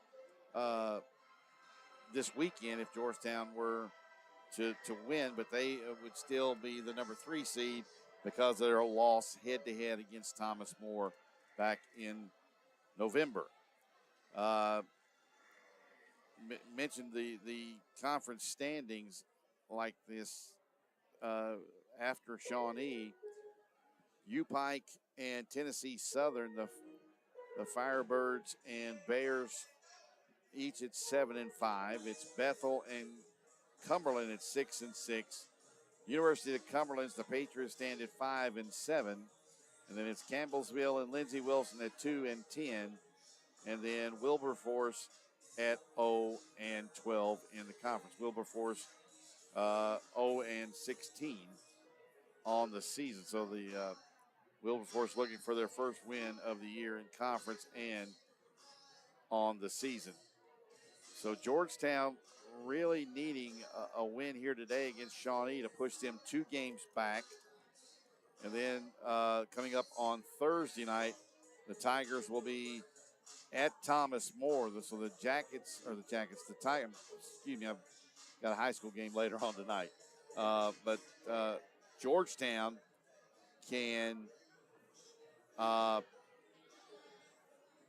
this weekend, if Georgetown were to win, but they would still be the number 3 seed because of their loss head-to-head against Thomas More back in November. Mentioned the conference standings like this after Shawnee. U-Pike and Tennessee Southern, the Firebirds and Bears, each at 7 and 5. It's Bethel and Cumberland at 6 and 6. University of Cumberland's the Patriots stand at 5 and 7. And then it's Campbellsville and Lindsey Wilson at 2 and 10. And then Wilberforce at 0 and 12 in the conference. Wilberforce 0 and 16 on the season. So the Wilberforce looking for their first win of the year in conference and on the season. So Georgetown really needing a win here today against Shawnee to push them 2 games back. And then coming up on Thursday night, the Tigers will be at Thomas More. So the Tigers, excuse me, I've got a high school game later on tonight. But Georgetown can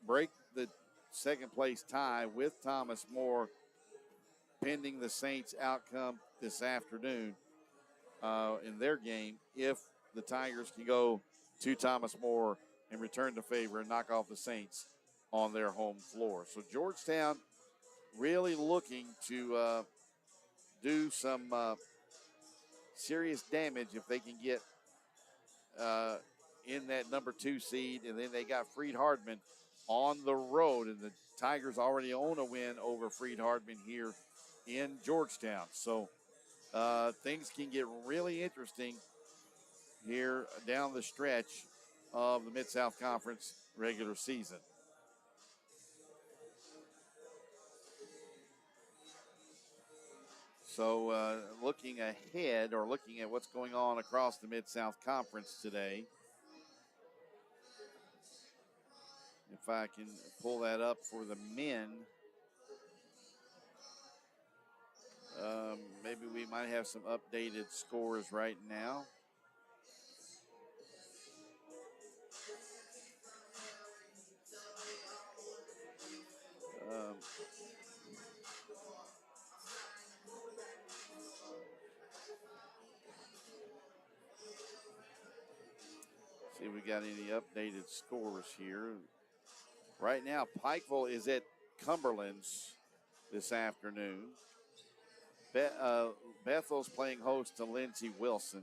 break the second place tie with Thomas More pending the Saints outcome this afternoon in their game if the Tigers can go to Thomas More and return the favor and knock off the Saints on their home floor. So Georgetown really looking to do some serious damage if they can get in that number 2 seed. And then they got Freed-Hardman on the road, and the Tigers already own a win over Freed-Hardman here in Georgetown. So things can get really interesting here down the stretch of the Mid-South Conference regular season. So looking ahead, or looking at what's going on across the Mid-South Conference today, if I can pull that up for the men, maybe we might have some updated scores right now. See if we got any updated scores here. Right now, Pikeville is at Cumberland's this afternoon. Bethel's playing host to Lindsey Wilson.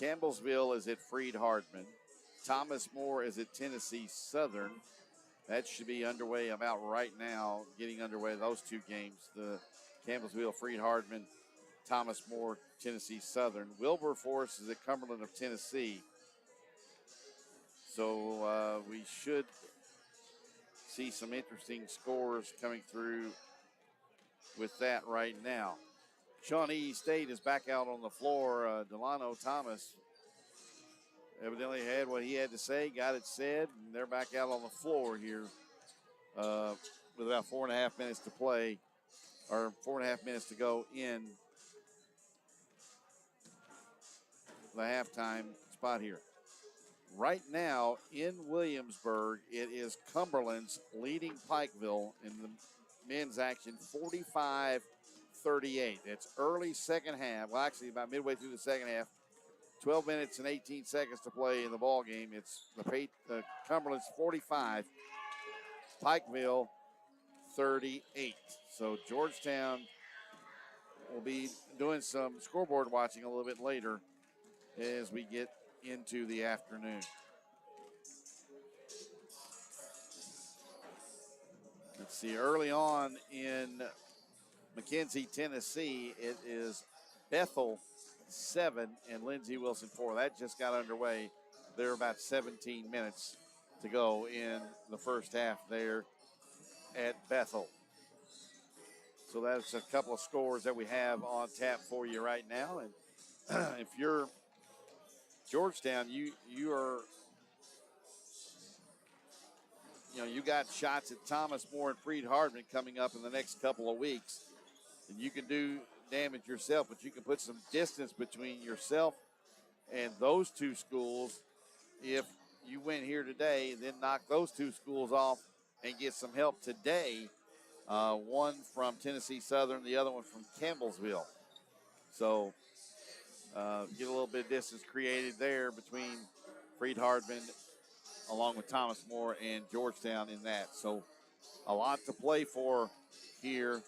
Campbellsville is at Freed-Hardman. Thomas More is at Tennessee Southern. That should be underway about right now, getting underway those 2 games. The Campbellsville, Freed-Hardman, Thomas More, Tennessee Southern. Wilberforce is at Cumberland of Tennessee. So we should see some interesting scores coming through with that right now. Shawnee State is back out on the floor. Delano Thomas evidently had what he had to say, got it said, and they're back out on the floor here with about 4.5 minutes to play, or 4.5 minutes to go in the halftime spot here. Right now in Williamsburg, it is Cumberland's leading Pikeville in the men's action 45-38. It's early second half. Well, actually about midway through the second half. 12 minutes and 18 seconds to play in the ball game. It's the Cumberland's 45, Pikeville 38. So Georgetown will be doing some scoreboard watching a little bit later as we get into the afternoon. Let's see, early on in McKenzie, Tennessee, it is Bethel 7 and Lindsey Wilson 4. That just got underway. There are about 17 minutes to go in the first half there at Bethel. So that's a couple of scores that we have on tap for you right now. And if you're Georgetown, you got shots at Thomas More and Freed-Hardman coming up in the next couple of weeks. And you can do damage yourself, but you can put some distance between yourself and those 2 schools if you win here today and then knock those 2 schools off and get some help today. One from Tennessee Southern, the other one from Campbellsville. So get a little bit of distance created there between Freed-Hardman along with Thomas More and Georgetown in that. So a lot to play for here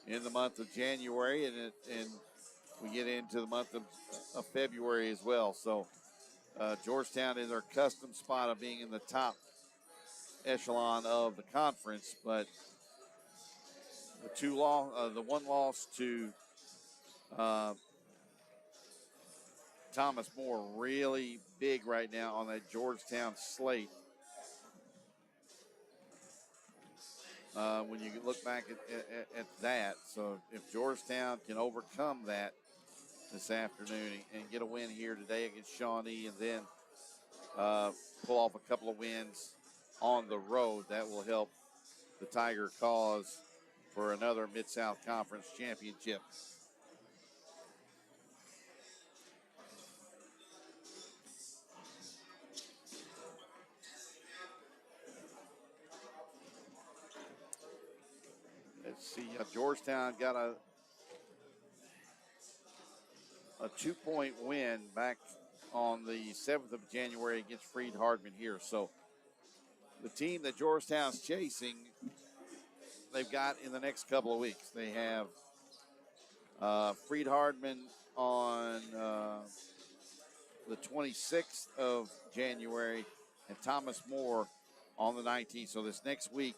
in the month of January, and we get into the month of February as well. So Georgetown in their custom spot of being in the top echelon of the conference, but the one loss to Thomas More really big right now on that Georgetown slate. When you look back at that. So if Georgetown can overcome that this afternoon and get a win here today against Shawnee and then pull off a couple of wins on the road, that will help the Tiger cause for another Mid-South Conference championship. Let's see, Georgetown got a 2-point win back on the 7th of January against Freed Hardman here. So the team that Georgetown's chasing, they've got in the next couple of weeks. They have Freed Hardman on the 26th of January and Thomas More on the 19th. So this next week,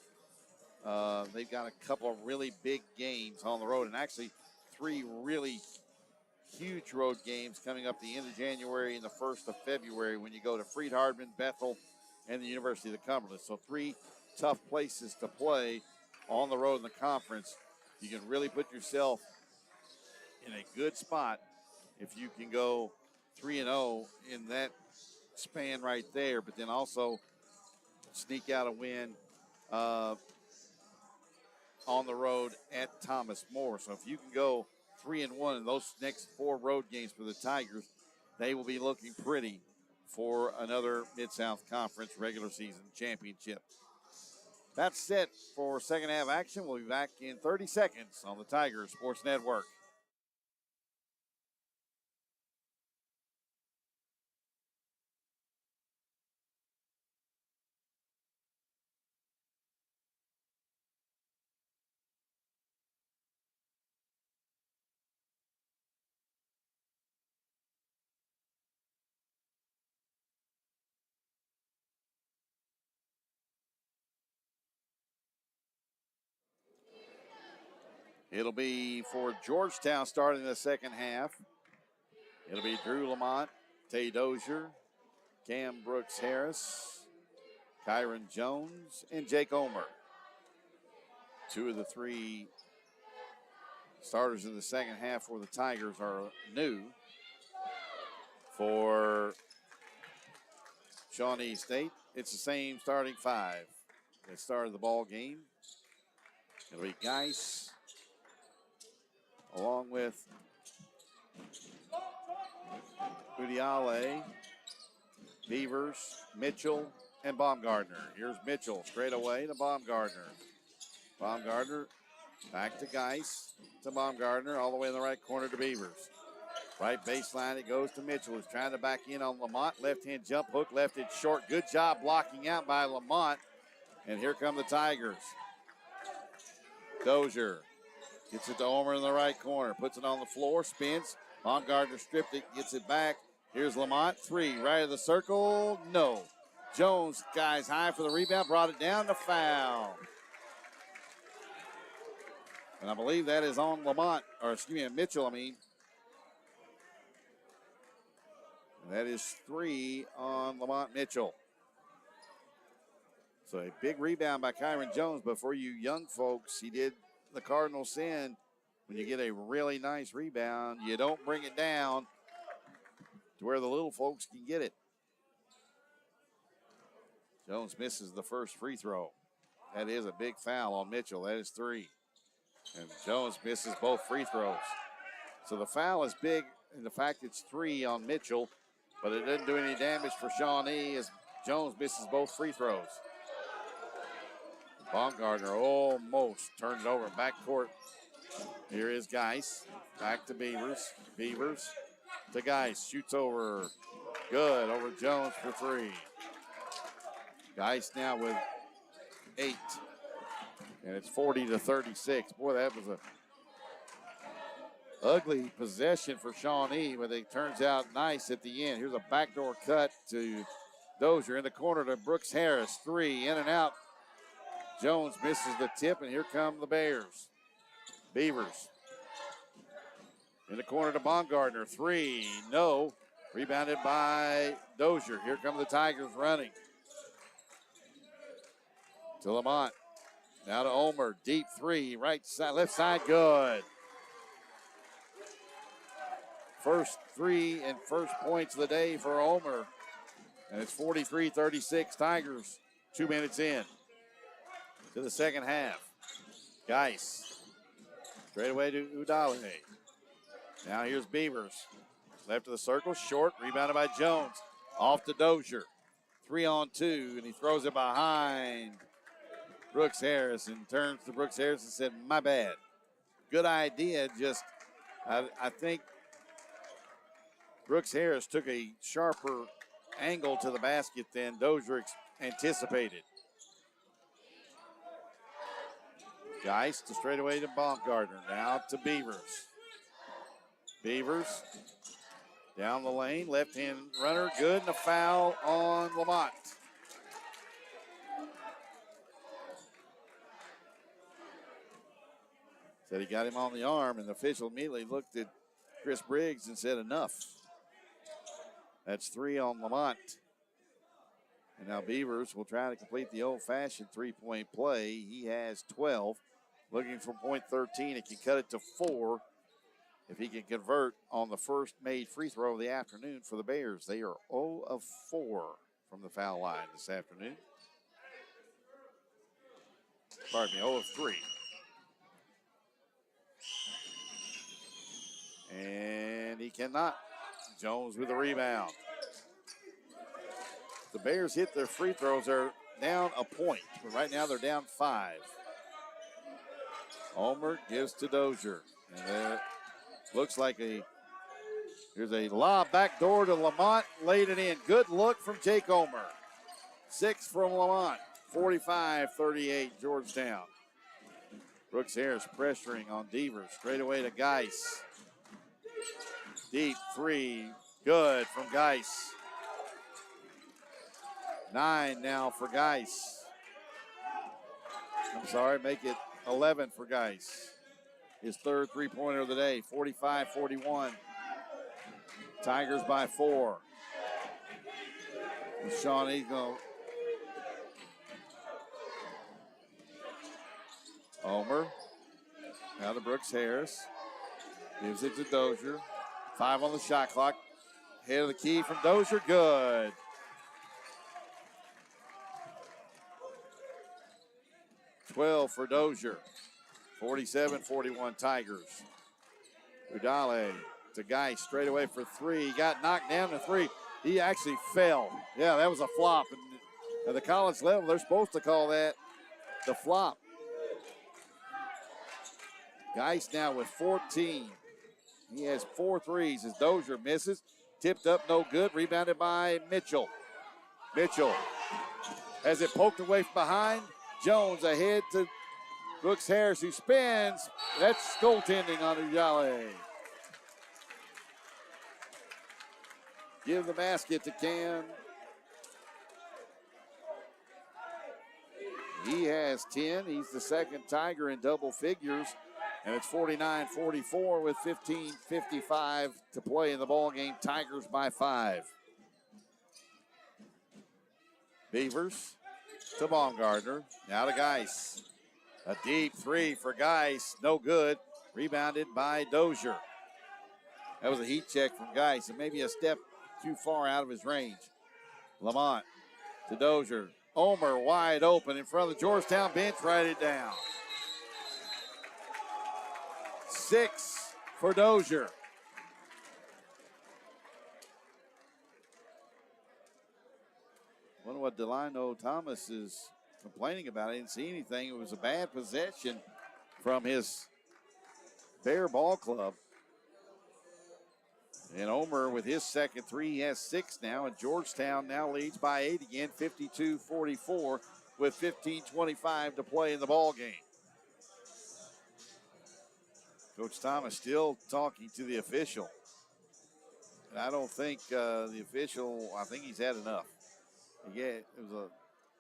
they've got a couple of really big games on the road, and actually 3 really huge road games coming up the end of January and the 1st of February when you go to Freed Hardman, Bethel, and the University of the Cumberland. So 3 tough places to play on the road in the conference. You can really put yourself in a good spot if you can go 3-0 in that span right there, but then also sneak out a win on the road at Thomas More. So if you can go 3-1 in those next 4 road games for the Tigers, they will be looking pretty for another Mid-South Conference regular season championship. That's set for second half action. We'll be back in 30 seconds on the Tigers Sports Network. It'll be for Georgetown starting the second half. It'll be Drew Lamont, Tay Dozier, Cam Brooks Harris, Kyron Jones, and Jake Omer. 2 of the 3 starters in the second half for the Tigers are new. For Shawnee State, it's the same starting 5 that started the ball game. It'll be Geis, along with Udiale, Beavers, Mitchell, and Baumgartner. Here's Mitchell straight away to Baumgartner. Baumgartner back to Geis, to Baumgartner, all the way in the right corner to Beavers. Right baseline, it goes to Mitchell, who's trying to back in on Lamont. Left-hand jump hook, left it short. Good job blocking out by Lamont. And here come the Tigers. Dozier gets it to Omer in the right corner, puts it on the floor, spins. Baumgartner stripped it, gets it back. Here's Lamont, 3, right of the circle, no. Jones, guys high for the rebound, brought it down to foul. And I believe that is on Lamont, or excuse me, Mitchell, And that is 3 on Lamont Mitchell. So a big rebound by Kyron Jones, but for you young folks, he did the cardinal sin. When you get a really nice rebound, you don't bring it down to where the little folks can get it. Jones misses the first free throw. That is a big foul on Mitchell. That is 3. And Jones misses both free throws. So the foul is big in the fact it's 3 on Mitchell, but it doesn't do any damage for Shawnee as Jones misses both free throws. Baumgartner almost turned it over in backcourt. Here is Geis. Back to Beavers. Beavers to Geis. Shoots over. Good. Over Jones for 3. Geis now with 8. And it's 40-36. Boy, that was a ugly possession for Shawnee, but it turns out nice at the end. Here's a backdoor cut to Dozier in the corner to Brooks Harris. 3 in and out. Jones misses the tip, and here come the Bears. Beavers in the corner to Baumgartner. 3, no. Rebounded by Dozier. Here come the Tigers running. To Lamont. Now to Omer. Deep three. Right side, left side, good. First three and first points of the day for Omer. And it's 43-36 Tigers. 2 minutes in to the second half. Geis. Straight away to Udale. Now here's Beavers. Left of the circle, short, rebounded by Jones. Off to Dozier. 3-on-2, and he throws it behind Brooks Harris and turns to Brooks Harris and said, my bad. Good idea, just I think Brooks Harris took a sharper angle to the basket than Dozier anticipated. Geist to straightaway to Baumgartner. Now to Beavers. Beavers down the lane. Left-hand runner. Good. And a foul on Lamont. Said he got him on the arm, and the official immediately looked at Chris Briggs and said enough. That's 3 on Lamont. And now Beavers will try to complete the old-fashioned three-point play. He has 12. Looking for point 13. It can cut it to 4 if he can convert on the first made free throw of the afternoon for the Bears. They are 0 of 4 from the foul line this afternoon. Pardon me, 0 of 3. And he cannot. Jones with a rebound. The Bears hit their free throws. They're down a point, but right now they're down 5. Omer gives to Dozier. And there looks like here's a lob back door to Lamont. Laid it in. Good look from Jake Omer. 6 from Lamont. 45-38 Georgetown. Brooks Harris pressuring on Devers. Straight away to Geis. Deep three. Good from Geis. 9 now for Geis. I'm sorry, make it 11 for Geis. His third three-pointer of the day, 45-41. Tigers by 4. And Shawnee going. Omer. Now to Brooks Harris. Gives it to Dozier. 5 on the shot clock. Head of the key from Dozier. Good. $12 for Dozier. 47-41 Tigers. Udale to Geis straight away for 3. He got knocked down to 3. He actually fell. Yeah, that was a flop. And at the college level, they're supposed to call that the flop. Geis now with 14. He has 4 threes as Dozier misses. Tipped up, no good. Rebounded by Mitchell. Mitchell has it poked away from behind. Jones ahead to Brooks Harris, who spins. That's goaltending on Udale. Give the basket to Cam. He has 10. He's the second Tiger in double figures. And it's 49-44 with 15:55 to play in the ball game. Tigers by 5. Beavers to Baumgartner. Now to Geis. A deep 3 for Geis. No good. Rebounded by Dozier. That was a heat check from Geis, and maybe a step too far out of his range. Lamont to Dozier. Omer wide open in front of the Georgetown bench. Write it down. 6 for Dozier. Wonder what Delano Thomas is complaining about. I didn't see anything. It was a bad possession from his Bear ball club. And Omer with his second 3, he has 6 now. And Georgetown now leads by 8 again, 52-44 with 15:25 to play in the ball game. Coach Thomas still talking to the official. And I don't think the official, I think he's had enough. Again,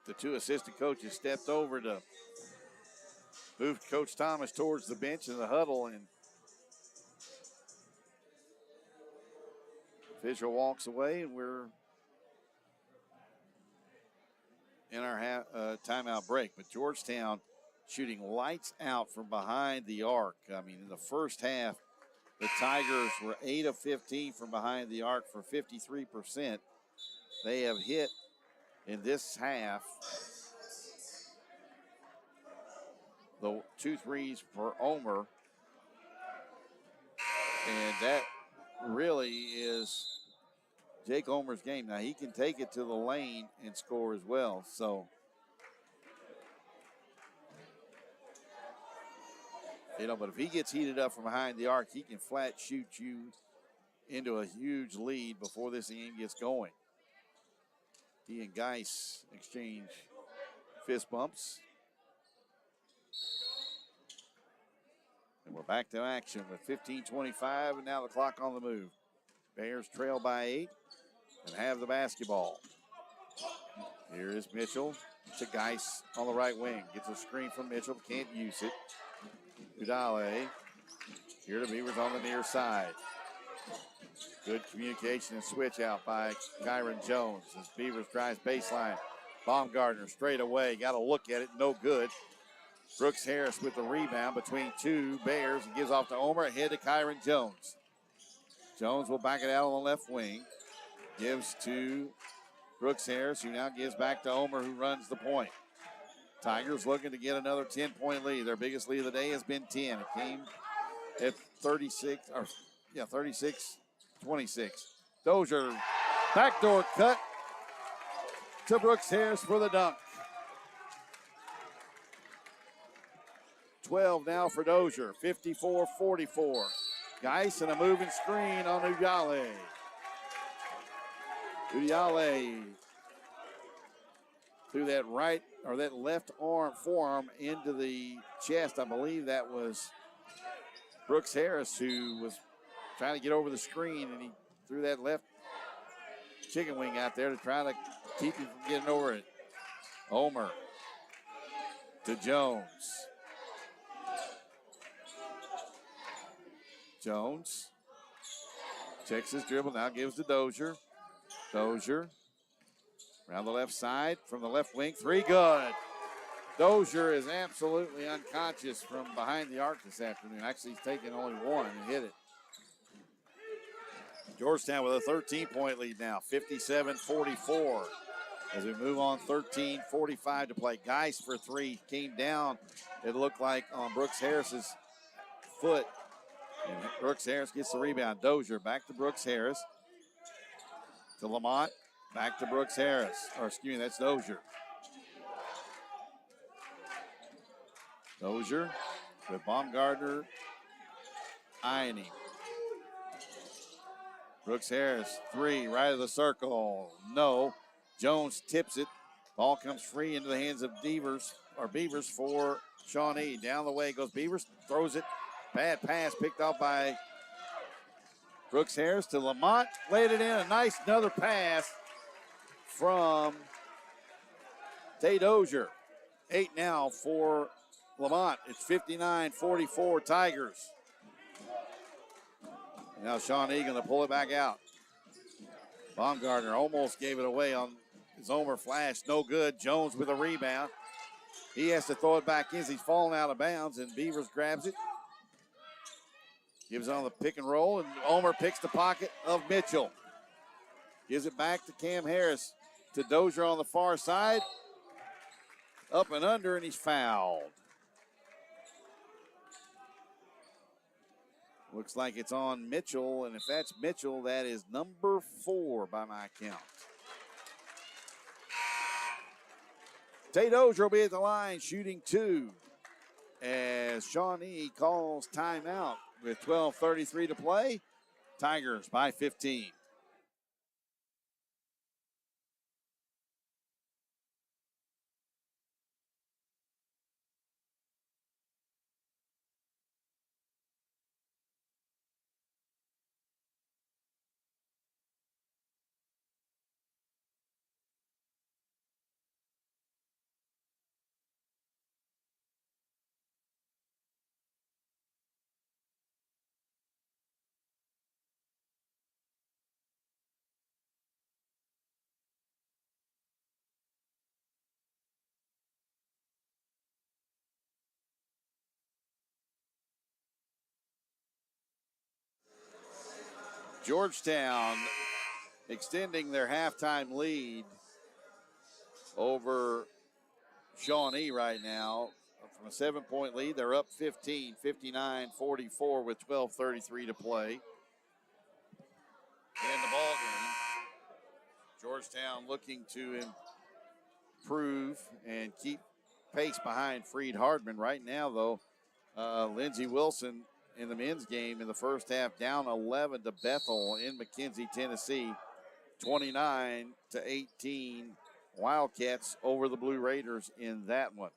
the 2 assistant coaches stepped over to move Coach Thomas towards the bench in the huddle, and Official walks away, and we're in our timeout break. But Georgetown shooting lights out from behind the arc. I mean, in the first half, the Tigers were 8 of 15 from behind the arc for 53%. They have hit in this half the 2 threes for Omer. And that really is Jake Omer's game. Now, he can take it to the lane and score as well. So, but if he gets heated up from behind the arc, he can flat shoot you into a huge lead before this game gets going. He and Geis exchange fist bumps. And we're back to action with 15:25, and now the clock on the move. Bears trail by 8 and have the basketball. Here is Mitchell to Geis on the right wing. Gets a screen from Mitchell, can't use it. Udale. Here to Beavers on the near side. Good communication and switch out by Kyron Jones as Beavers drives baseline. Baumgartner straight away. Got to look at it. No good. Brooks Harris with the rebound between two Bears. He gives off to Omer. Ahead to Kyron Jones. Jones will back it out on the left wing. Gives to Brooks Harris, who now gives back to Omer, who runs the point. Tigers looking to get another 10-point lead. Their biggest lead of the day has been 10. It came at 36-26. Dozier, backdoor cut to Brooks Harris for the dunk. 12 now for Dozier, 54-44. Geis and a moving screen on Udale. Udale threw that right or that left forearm into the chest. I believe that was Brooks Harris who was trying to get over the screen, and he threw that left chicken wing out there to try to keep him from getting over it. Omer to Jones. Jones checks his dribble, now gives to Dozier. Dozier around the left side from the left wing. Three good. Dozier is absolutely unconscious from behind the arc this afternoon. Actually, he's taken only one and hit it. Georgetown with a 13-point lead now, 57-44. As we move on, 13:45 to play. Geis for three came down, it looked like, on Brooks Harris's foot. And Brooks Harris gets the rebound. Dozier back to Brooks Harris. To Lamont. Back to Brooks Harris. Or excuse me, that's Dozier. Dozier with Baumgartner eyeing him. Brooks Harris, three, right of the circle. No. Jones tips it. Ball comes free into the hands of Beavers for Shawnee. Down the way goes Beavers, throws it. Bad pass picked off by Brooks Harris to Lamont. Laid it in. A nice another pass from Tay Dozier. 8 now for Lamont. It's 59-44 Tigers. Now Shawnee going to pull it back out. Baumgartner almost gave it away on his Omer flash. No good. Jones with a rebound. He has to throw it back in as he's falling out of bounds, and Beavers grabs it. Gives it on the pick and roll, and Omer picks the pocket of Mitchell. Gives it back to Cam Harris. To Dozier on the far side. Up and under, and he's fouled. Looks like it's on Mitchell, and if that's Mitchell, that is number 4 by my count. Tay Dozier will be at the line shooting 2 as Shawnee calls timeout with 12:33 to play. Tigers by 15. Georgetown extending their halftime lead over Shawnee right now. From a 7-point lead, they're up 15, 59-44 with 12:33 to play in the ball game. Georgetown looking to improve and keep pace behind Freed Hardman. Right now, though, Lindsey Wilson in the men's game in the first half down 11 to Bethel in McKenzie, Tennessee, 29-18. Wildcats over the Blue Raiders in that one.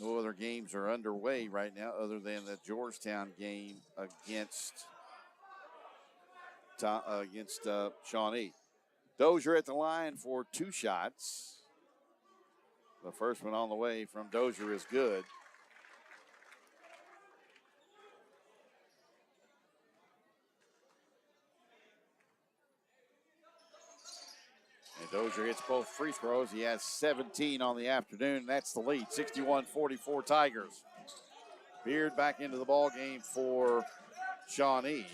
No other games are underway right now other than the Georgetown game against Shawnee. Dozier at the line for 2 shots. The first one on the way from Dozier is good. And Dozier hits both free throws. He has 17 on the afternoon. That's the lead, 61-44 Tigers. Beard back into the ball game for Shawnee.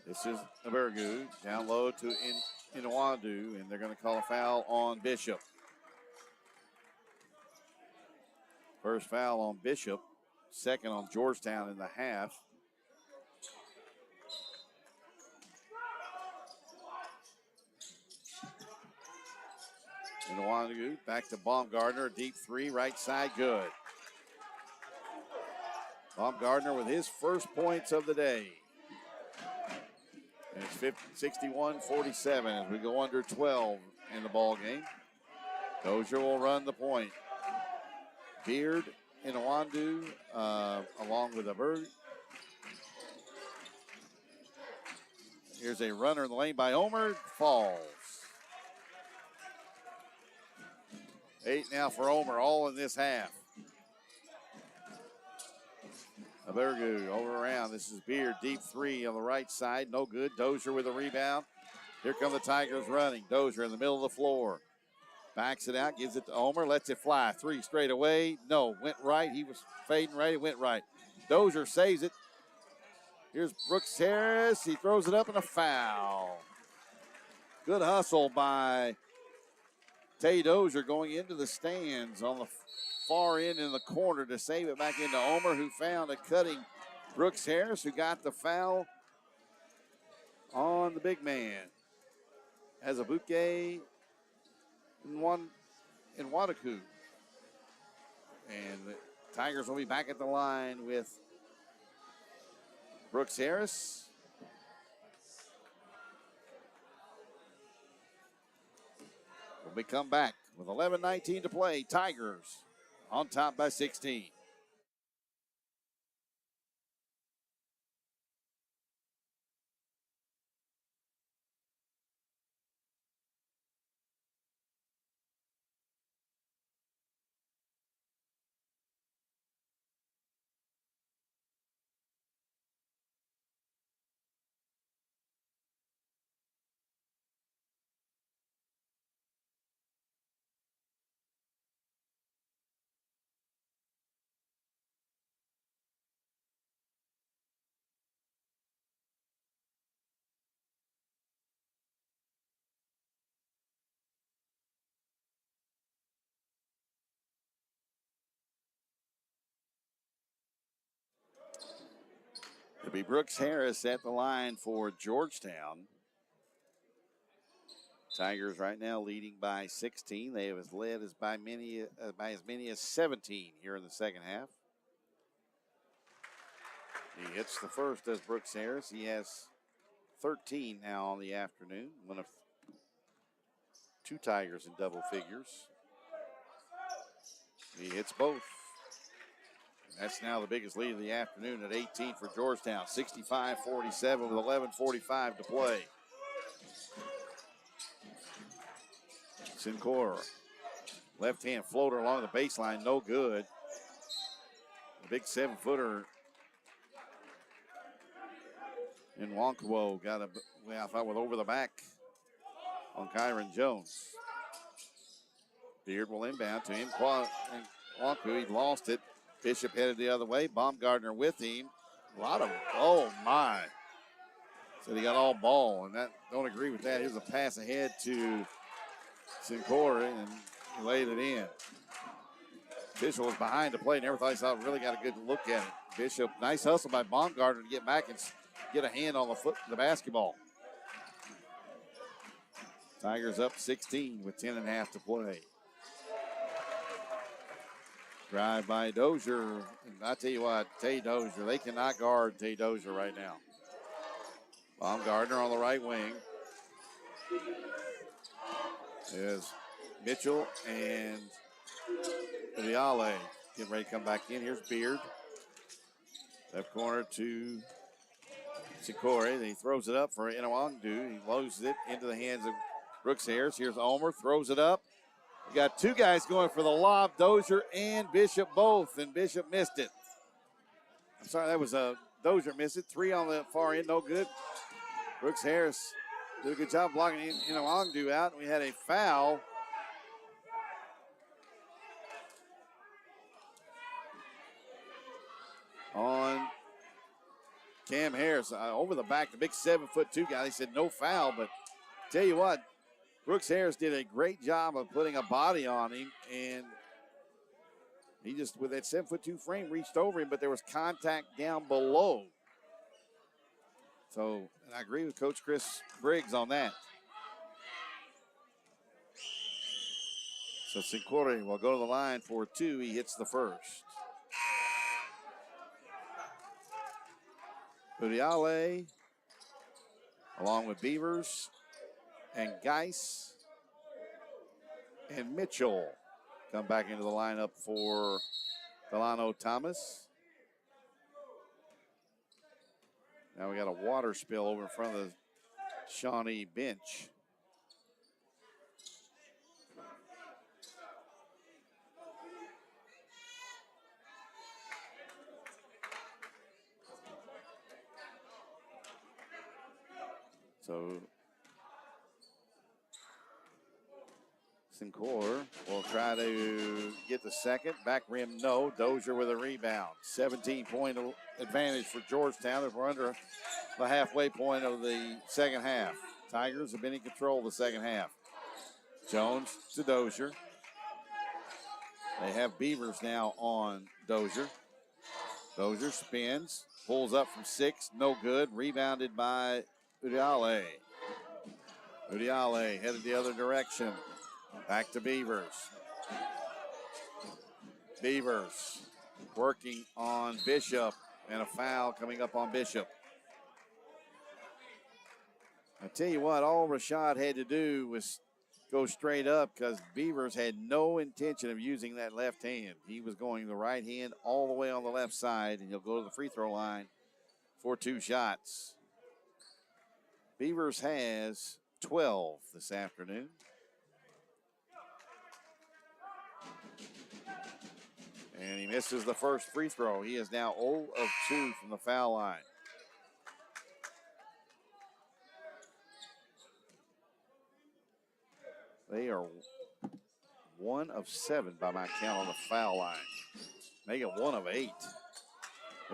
This is Abergu down low to Inawadu, and they're going to call a foul on Bishop. First foul on Bishop, second on Georgetown in the half. Inawadu back to Baumgartner, deep 3, right side, good. Baumgartner with his first points of the day. And it's 61-47 as we go under 12 in the ball game. Dozier will run the point. Beard, Inawadu, along with Aberg. Here's a runner in the lane by Omer, falls. 8 now for Omer, all in this half. Abergu over around. This is Beard, deep 3 on the right side. No good. Dozier with a rebound. Here come the Tigers running. Dozier in the middle of the floor. Backs it out, gives it to Omer, lets it fly. 3 straight away. No, went right. He was fading right. It went right. Dozier saves it. Here's Brooks Harris. He throws it up and a foul. Good hustle by Tay Dozier going into the stands on the far end in the corner to save it back into Omer, who found a cutting Brooks Harris, who got the foul on the big man. Has a bouquet in Wadaku. And the Tigers will be back at the line with Brooks Harris. We come back with 11:19 to play. Tigers on top by 16. It'll be Brooks Harris at the line for Georgetown. Tigers right now leading by 16. They have led by as many as 17 here in the second half. He hits the first, does Brooks Harris. He has 13 now on the afternoon. One of 2 Tigers in double figures. He hits both. That's now the biggest lead of the afternoon at 18 for Georgetown. 65-47 with 11:45 to play. Sinclair, left-hand floater along the baseline, no good. The big 7-footer in Wonkwoo got I thought with over the back on Kyron Jones. Beard will inbound to him. Wanku, he lost it. Bishop headed the other way. Baumgartner with him. A lot of, oh my. So he got all ball, and that don't agree with that. Here's a pass ahead to Sincori, and he laid it in. Bishop was behind the play. Never thought he saw it. Really got a good look at it. Bishop, nice hustle by Baumgartner to get back and get a hand on the basketball. Tigers up 16 with 10.5 to play. Drive by Dozier. And I tell you what, Tay Dozier, they cannot guard Tay Dozier right now. Baumgartner on the right wing. There's Mitchell and Viale getting ready to come back in. Here's Beard. Left corner to Sikori. Then he throws it up for Inawangdu. He loads it into the hands of Brooks Harris. Here's Ulmer, throws it up. You got two guys going for the lob, Dozier and Bishop both, and Bishop missed it. I'm sorry, that was Dozier missed it. 3 on the far end, no good. Brooks Harris did a good job blocking Inawangdu out. We had a foul. On Cam Harris over the back, the big 7'2" guy. They said no foul, but tell you what, Brooks Harris did a great job of putting a body on him, and he just, with that 7'2" frame, reached over him, but there was contact down below. So, and I agree with Coach Chris Briggs on that. So Sincori will go to the line for 2. He hits the first. Budiale, along with Beavers and Geis and Mitchell, come back into the lineup for Delano Thomas. Now we got a water spill over in front of the Shawnee bench. So Sincor will try to get the second. Back rim, no. Dozier with a rebound. 17-point advantage for Georgetown. We're under the halfway point of the second half. Tigers have been in control of the second half. Jones to Dozier. They have Beavers now on Dozier. Dozier spins, pulls up from 6, no good. Rebounded by Udiale. Udiale headed the other direction. Back to Beavers. Beavers working on Bishop, and a foul coming up on Bishop. I tell you what, all Rashad had to do was go straight up because Beavers had no intention of using that left hand. He was going the right hand all the way on the left side, and he'll go to the free throw line for 2 shots. Beavers has 12 this afternoon. And he misses the first free throw. He is now 0 of 2 from the foul line. They are 1 of 7 by my count on the foul line. Make it 1 of 8.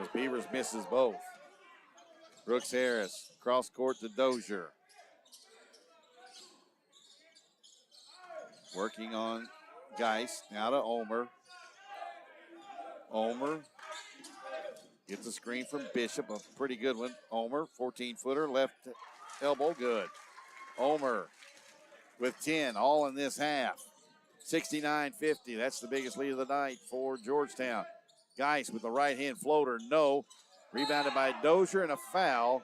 As Beavers misses both. Brooks Harris, cross court to Dozier. Working on Geis, now to Ulmer. Ulmer gets a screen from Bishop, a pretty good one. Ulmer, 14-footer, left elbow, good. Ulmer with 10, all in this half. 69-50, that's the biggest lead of the night for Georgetown. Geis with the right-hand floater, no. Rebounded by Dozier, and a foul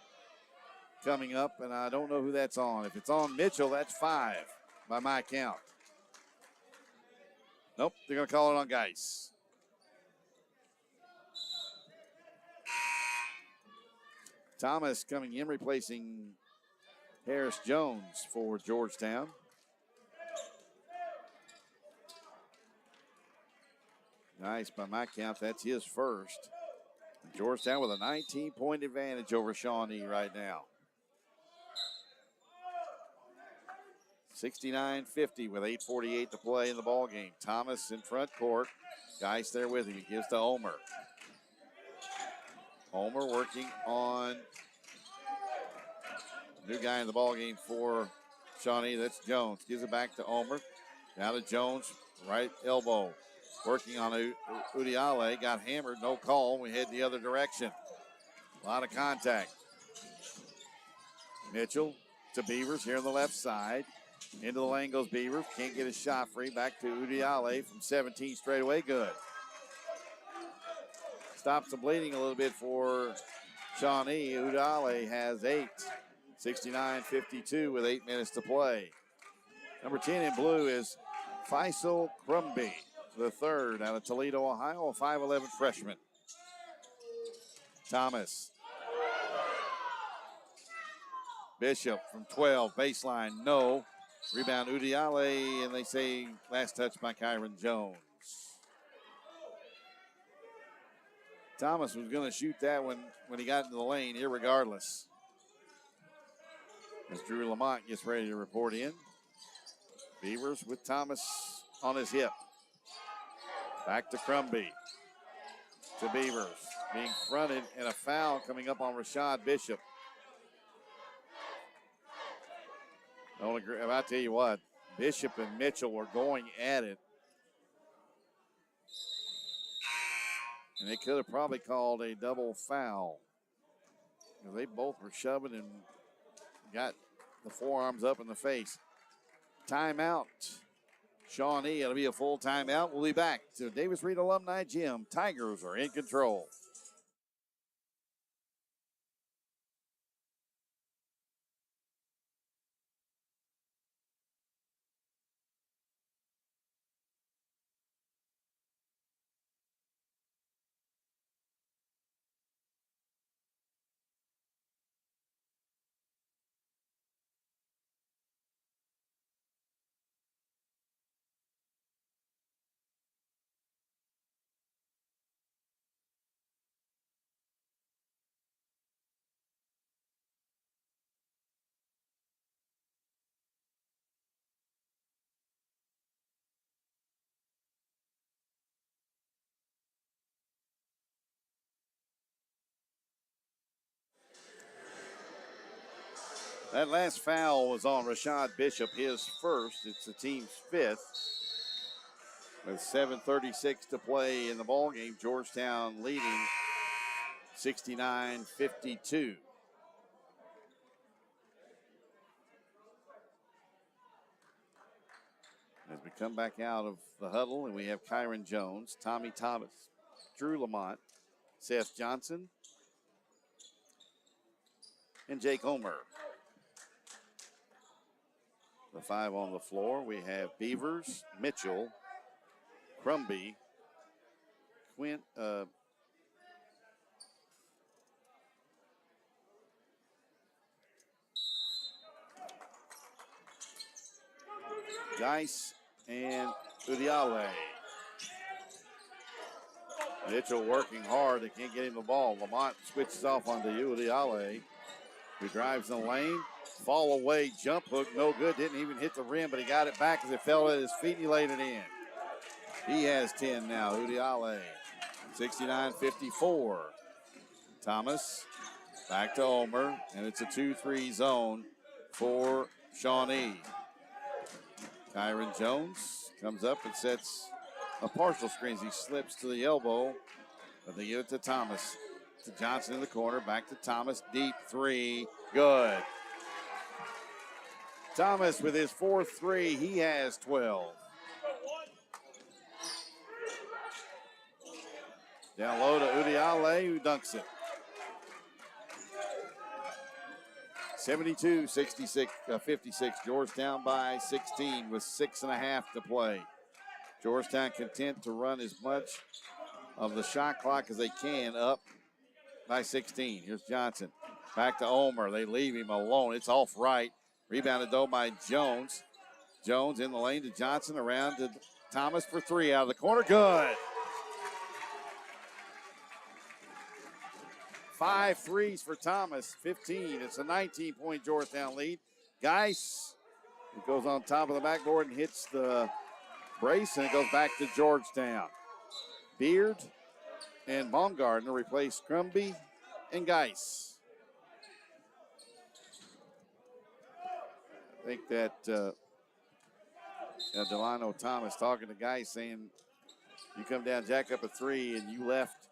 coming up, and I don't know who that's on. If it's on Mitchell, that's 5 by my count. Nope, they're going to call it on Geis. Thomas coming in, replacing Harris Jones for Georgetown. Nice by my count, that's his first. Georgetown with a 19-point advantage over Shawnee right now. 69-50 with 8:48 to play in the ball game. Thomas in front court. Geis there with him. He gives to Omer. Omer working on new guy in the ball game for Shawnee. That's Jones. Gives it back to Omer. Now to Jones, right elbow. Working on Udiale. Got hammered. No call. We head the other direction. A lot of contact. Mitchell to Beavers here on the left side. Into the lane goes Beavers. Can't get his shot free. Back to Udiale from 17 straight away. Good. Stops the bleeding a little bit for Shawnee. Udiale has 8. 69-52 with 8 minutes to play. Number 10 in blue is Faisal Crumby, the third out of Toledo, Ohio, a 5'11 freshman. Thomas. Bishop from 12, baseline, no. Rebound Udiale, and they say last touch by Kyron Jones. Thomas was going to shoot that when he got into the lane, irregardless. As Drew Lamont gets ready to report in. Beavers with Thomas on his hip. Back to Crumby. To Beavers. Being fronted and a foul coming up on Rashad Bishop. Don't agree. I'll tell you what, Bishop and Mitchell were going at it. And they could have probably called a double foul. They both were shoving and got the forearms up in the face. Timeout. Shawnee, it'll be a full timeout. We'll be back to Davis Reed Alumni Gym. Tigers are in control. That last foul was on Rashad Bishop, his first. It's the team's 5th. With 7:36 to play in the ballgame, Georgetown leading 69-52. As we come back out of the huddle, and we have Kyron Jones, Tommy Thomas, Drew Lamont, Seth Johnson, and Jake Homer. The 5 on the floor, we have Beavers, Mitchell, Crumby, Quint, Geis, and Udiale. Mitchell working hard. They can't get him the ball. Lamont switches off onto Udiale, who drives in the lane. Fall away, jump hook, no good. Didn't even hit the rim, but he got it back as it fell at his feet and he laid it in. He has 10 now, Udiale. 69-54. Thomas back to Omer, and it's a 2-3 zone for Shawnee. Kyron Jones comes up and sets a partial screen as he slips to the elbow, but they give it to Thomas. To Johnson in the corner, back to Thomas, deep 3, good. Thomas with his 4th 3, he has 12. Down low to Udiale, who dunks it. 72-56, Georgetown by 16 with 6.5 to play. Georgetown content to run as much of the shot clock as they can up by 16. Here's Johnson. Back to Omer. They leave him alone. It's off right. Rebounded though by Jones. Jones in the lane to Johnson, around to Thomas for 3 out of the corner. Good. 5 threes for Thomas, 15. It's a 19-point Georgetown lead. Geis It goes on top of the backboard and hits the brace, and it goes back to Georgetown. Beard and Baumgartner replace Crumby and Geis. I think that Delano Thomas talking to Geis saying, you come down, jack up a three, and you left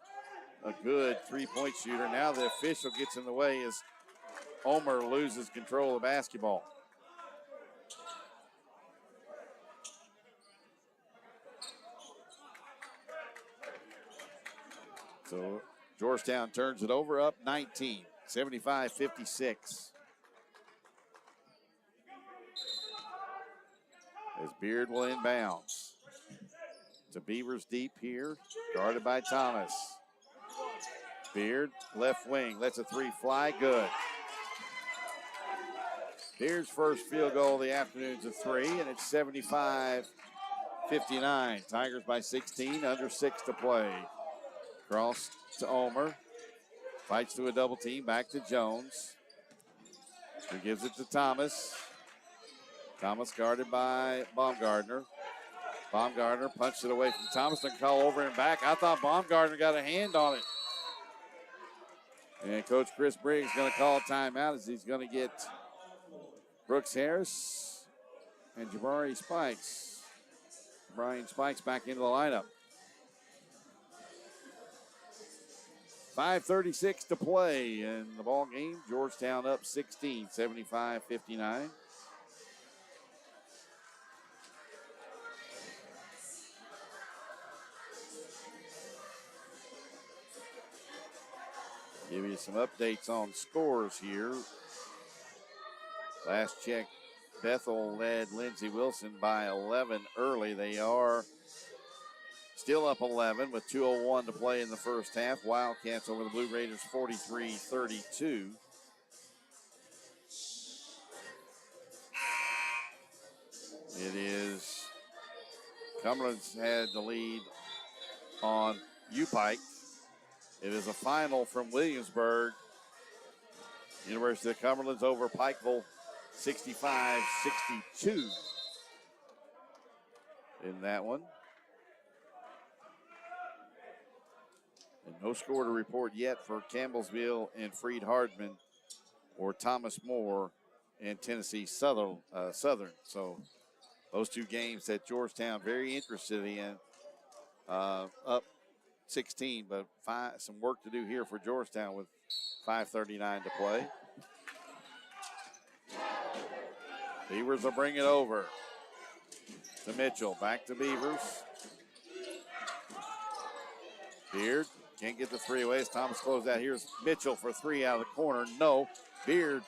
a good three-point shooter. Now the official gets in the way as Omer loses control of the basketball. So Georgetown turns it over, up 19, 75-56. As Beard will inbounds. To Beavers deep here, guarded by Thomas. Beard, left wing, lets a three fly, good. Beard's first field goal of the afternoon's a three, and it's 75-59. Tigers by 16, under 6 to play. Cross to Omer. Fights through a double team, back to Jones. Who gives it to Thomas. Thomas guarded by Baumgartner. Baumgartner punched it away from Thomas and call over and back. I thought Baumgartner got a hand on it. And Coach Chris Briggs is going to call a timeout as he's going to get Brooks Harris and Jabari Spikes. Brian Spikes back into the lineup. 5:36 to play in the ball game. Georgetown up 16, 75-59. Give you some updates on scores here. Last check, Bethel led Lindsey Wilson by 11 early. They are still up 11 with 2:01 to play in the first half. Wildcats over the Blue Raiders 43-32. It is Cumberland's had the lead on U-Pike. It is a final from Williamsburg. University of Cumberland's over Pikeville 65-62 in that one. And no score to report yet for Campbellsville and Freed Hardman or Thomas More and Tennessee Southern. So those two games that Georgetown very interested in, up 16, but some work to do here for Georgetown with 5:39 to play. Beavers will bring it over to Mitchell. Back to Beavers. Beard can't get the three away as Thomas closed out. Here's Mitchell for three out of the corner. No. Beard,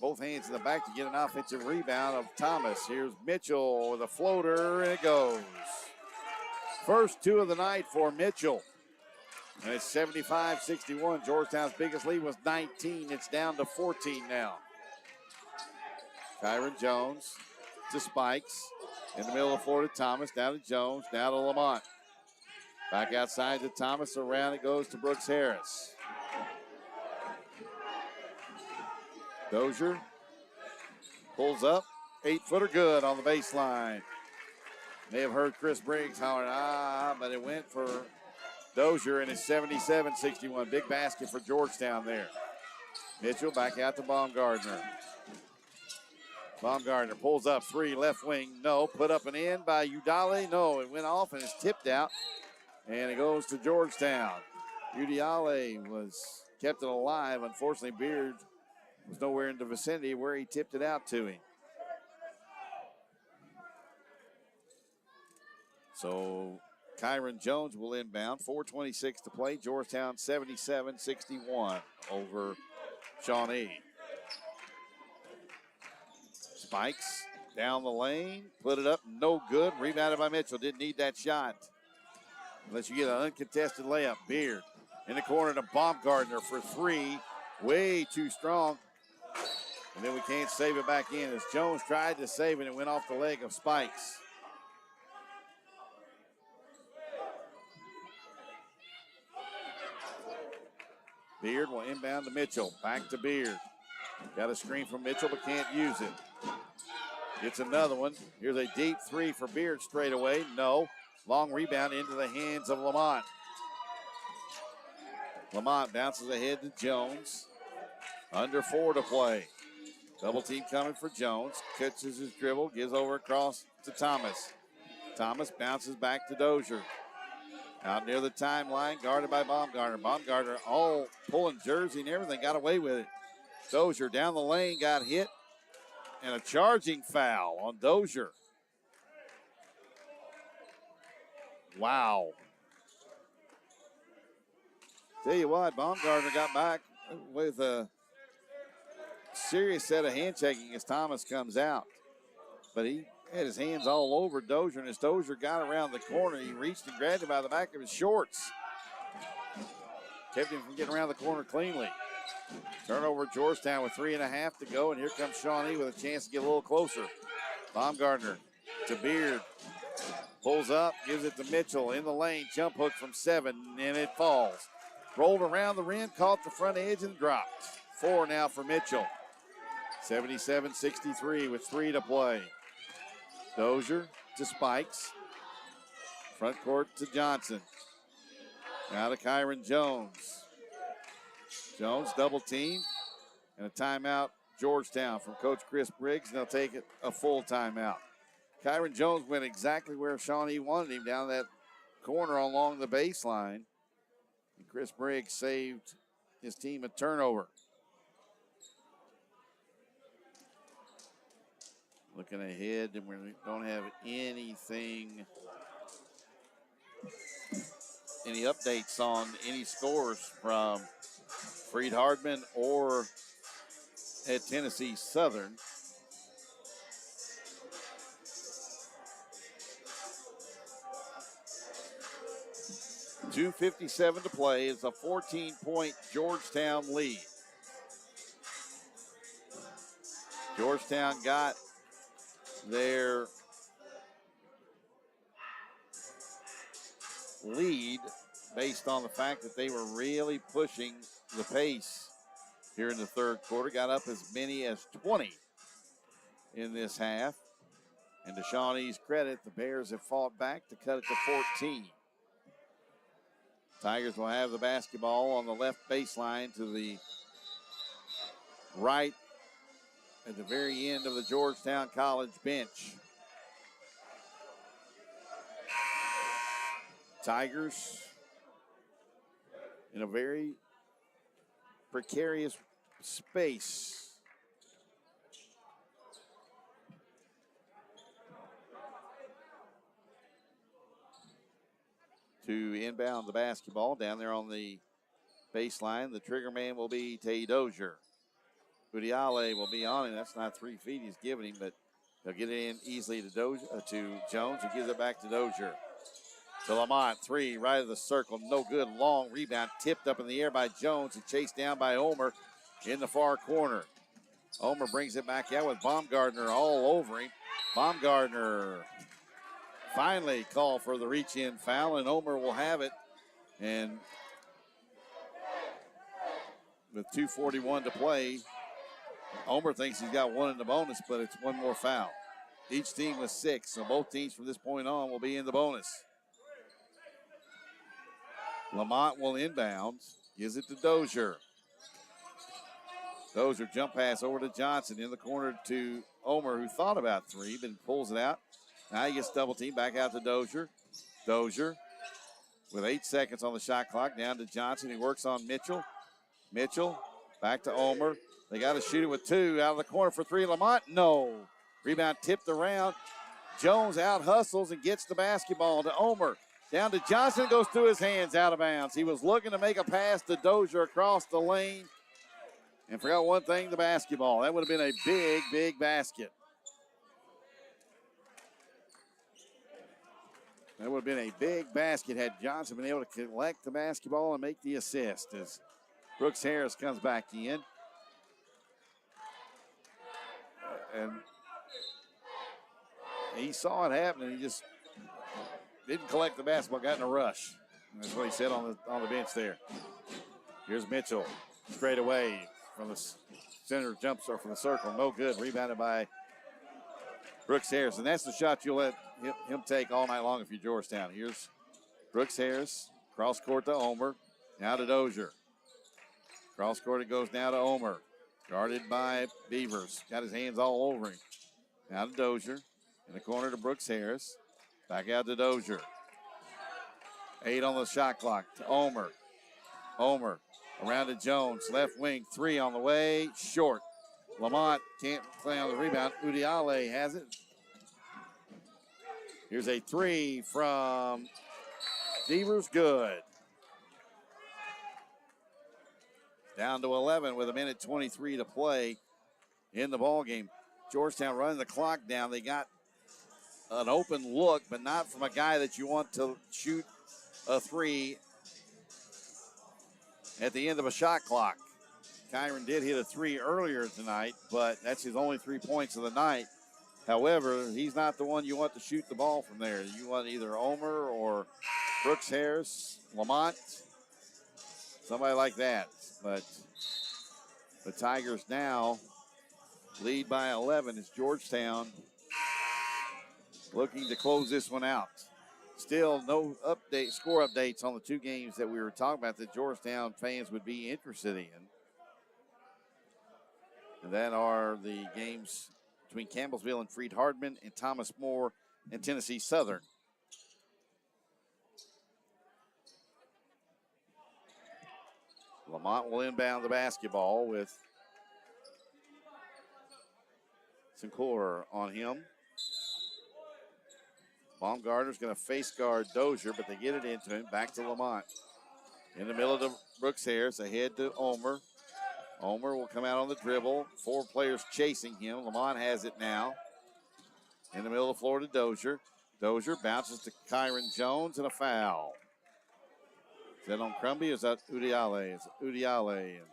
both hands in the back to get an offensive rebound of Thomas. Here's Mitchell with a floater, and it goes. First two of the night for Mitchell. And it's 75-61. Georgetown's biggest lead was 19. It's down to 14 now. Kyron Jones to Spikes. In the middle of the floor to Thomas. Down to Jones. Now to Lamont. Back outside to Thomas. Around it goes to Brooks Harris. Dozier pulls up. 8-footer good on the baseline. May have heard Chris Briggs hollering, but it went for Dozier, and it's 77-61. Big basket for Georgetown there. Mitchell back out to Baumgartner. Baumgartner pulls up three, left wing, no. Put up and in by Udale, no. It went off and it's tipped out, and it goes to Georgetown. Udale was kept it alive. Unfortunately, Beard was nowhere in the vicinity where he tipped it out to him. So Kyron Jones will inbound. 4:26 to play. Georgetown 77-61 over Shawnee. Spikes down the lane. Put it up. No good. Rebounded by Mitchell. Didn't need that shot. Unless you get an uncontested layup. Beard in the corner to Baumgartner for three. Way too strong. And then we can't save it back in as Jones tried to save it and went off the leg of Spikes. Beard will inbound to Mitchell. Back to Beard. Got a screen from Mitchell, but can't use it. Gets another one. Here's a deep three for Beard straight away. No. Long rebound into the hands of Lamont. Lamont bounces ahead to Jones. Under 4 to play. Double team coming for Jones. Catches his dribble. Gives over across to Thomas. Thomas bounces back to Dozier. Out near the timeline, guarded by Baumgartner. Baumgartner all pulling jersey and everything. Got away with it. Dozier down the lane, got hit. And a charging foul on Dozier. Wow. Tell you what, Baumgartner got back with a serious set of hand checking as Thomas comes out. But he had his hands all over Dozier, and as Dozier got around the corner, he reached and grabbed him by the back of his shorts. Kept him from getting around the corner cleanly. Turnover Georgetown with 3.5 to go, and here comes Shawnee with a chance to get a little closer. Baumgartner to Beard. Pulls up, gives it to Mitchell in the lane. Jump hook from 7, and it falls. Rolled around the rim, caught the front edge, and dropped. 4 now for Mitchell. 77-63 with 3 to play. Dozier to Spikes. Front court to Johnson. Now to Kyron Jones. Jones double team. And a timeout, Georgetown from Coach Chris Briggs, and they'll take it a full timeout. Kyron Jones went exactly where Shawnee wanted him, down that corner along the baseline. And Chris Briggs saved his team a turnover. Looking ahead, and we don't have any updates on any scores from Freed Hardman or at Tennessee Southern. .257 to play. It's a 14-point Georgetown lead. Georgetown got their lead based on the fact that they were really pushing the pace here in the third quarter. Got up as many as 20 in this half. And to Shawnee's credit, the Bears have fought back to cut it to 14. Tigers will have the basketball on the left baseline to the right at the very end of the Georgetown College bench. Tigers in a very precarious space. To inbound the basketball down there on the baseline. The trigger man will be Tay Dozier. Udiale will be on him. That's not 3 feet he's giving him, but they'll get it in easily to Jones, who gives it back to Dozier. To Lamont, 3, right of the circle, no good. Long rebound, tipped up in the air by Jones and chased down by Omer in the far corner. Omer brings it back out with Baumgartner all over him. Baumgartner finally called for the reach-in foul, and Omer will have it. And with 2:41 to play, Omer thinks he's got 1 in the bonus, but it's 1 more foul. Each team with 6, so both teams from this point on will be in the bonus. Lamont will inbound, gives it to Dozier. Dozier jump pass over to Johnson in the corner to Omer, who thought about 3, but pulls it out. Now he gets double team, back out to Dozier. Dozier with 8 seconds on the shot clock, down to Johnson. He works on Mitchell. Mitchell back to Omer. They got to shoot it with 2 out of the corner for 3. Lamont, no. Rebound tipped around. Jones out hustles and gets the basketball to Omer. Down to Johnson, goes through his hands, out of bounds. He was looking to make a pass to Dozier across the lane and forgot one thing, the basketball. That would have been a big, big basket. That would have been a big basket had Johnson been able to collect the basketball and make the assist as Brooks Harris comes back in. And he saw it happen, and he just didn't collect the basketball, got in a rush. And that's what he said on the bench there. Here's Mitchell, straight away from the center jumps or from the circle. No good. Rebounded by Brooks Harris, and that's the shot you'll let him take all night long if you're Georgetown. Here's Brooks Harris, cross court to Omer, now to Dozier. Cross court it goes now to Omer, guarded by Beavers. Got his hands all over him. Now to Dozier, in the corner to Brooks Harris. Back out to Dozier. 8 on the shot clock to Omer. Omer around to Jones, left wing, 3 on the way, short. Lamont can't play on the rebound. Udiale has it. Here's a 3 from Beavers, good. Down to 11 with 1:23 to play in the ball game. Georgetown running the clock down. They got an open look, but not from a guy that you want to shoot a 3 at the end of a shot clock. Kyron did hit a 3 earlier tonight, but that's his only 3 points of the night. However, he's not the one you want to shoot the ball from there. You want either Omer or Brooks Harris, Lamont, somebody like that. But the Tigers now lead by 11 as Georgetown looking to close this one out. Still no score updates on the 2 games that we were talking about that Georgetown fans would be interested in. And that are the games between Campbellsville and Freed-Hardman and Thomas More and Tennessee Southern. Lamont will inbound the basketball with Sinclair on him. Baumgartner's going to face guard Dozier, but they get it into him. Back to Lamont. In the middle to Brooks Harris, ahead to Omer. Omer will come out on the dribble. 4 players chasing him. Lamont has it now. In the middle of the floor to Dozier. Dozier bounces to Kyron Jones and a foul. Is that on Crumby or is that Udiale? It's Udiale. And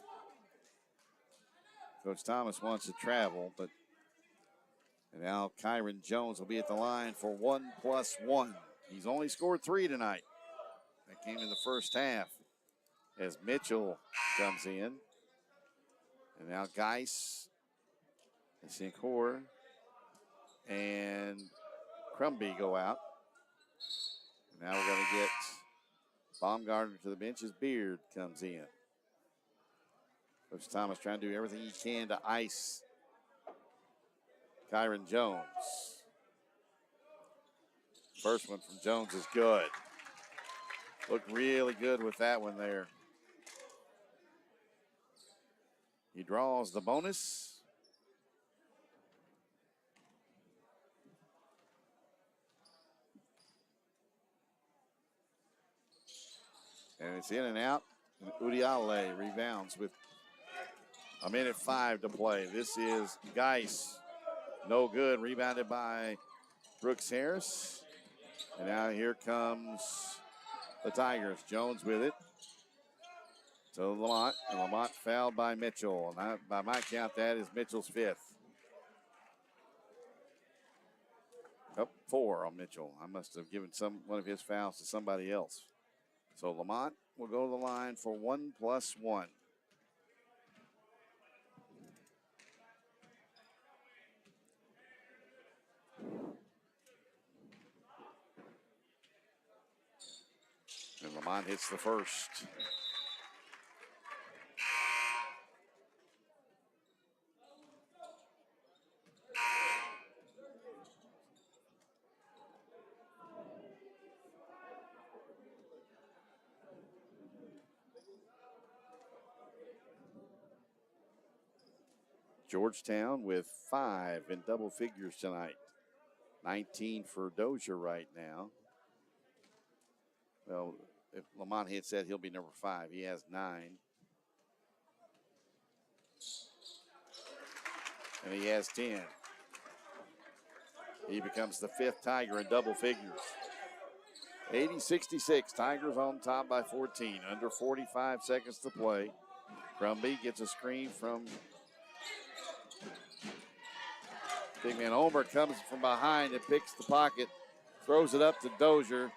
Coach Thomas wants to travel, but and now Kyron Jones will be at the line for 1+1. He's only scored 3 tonight. That came in the first half as Mitchell comes in. And now Geis and Sinclair and Crumby go out. Now we're going to get Baumgartner to the bench as Beard comes in. Coach Thomas trying to do everything he can to ice Kyron Jones. First one from Jones is good. Looked really good with that one there. He draws the bonus. And it's in and out. And Udiale rebounds with 1:05 to play. This is Geis. No good. Rebounded by Brooks Harris. And now here comes the Tigers. Jones with it to Lamont. And Lamont fouled by Mitchell. And by my count, that is Mitchell's 5th. Up 4 on Mitchell. I must have given one of his fouls to somebody else. So Lamont will go to the line for 1+1. And Lamont hits the first. Georgetown with 5 in double figures tonight. 19 for Dozier right now. Well, if Lamont hits that, he'll be number 5. He has 9. And he has 10. He becomes the 5th Tiger in double figures. 80-66, Tigers on top by 14. Under 45 seconds to play. Crumby gets a screen from big man. Omer comes from behind and picks the pocket, throws it up to Dozier.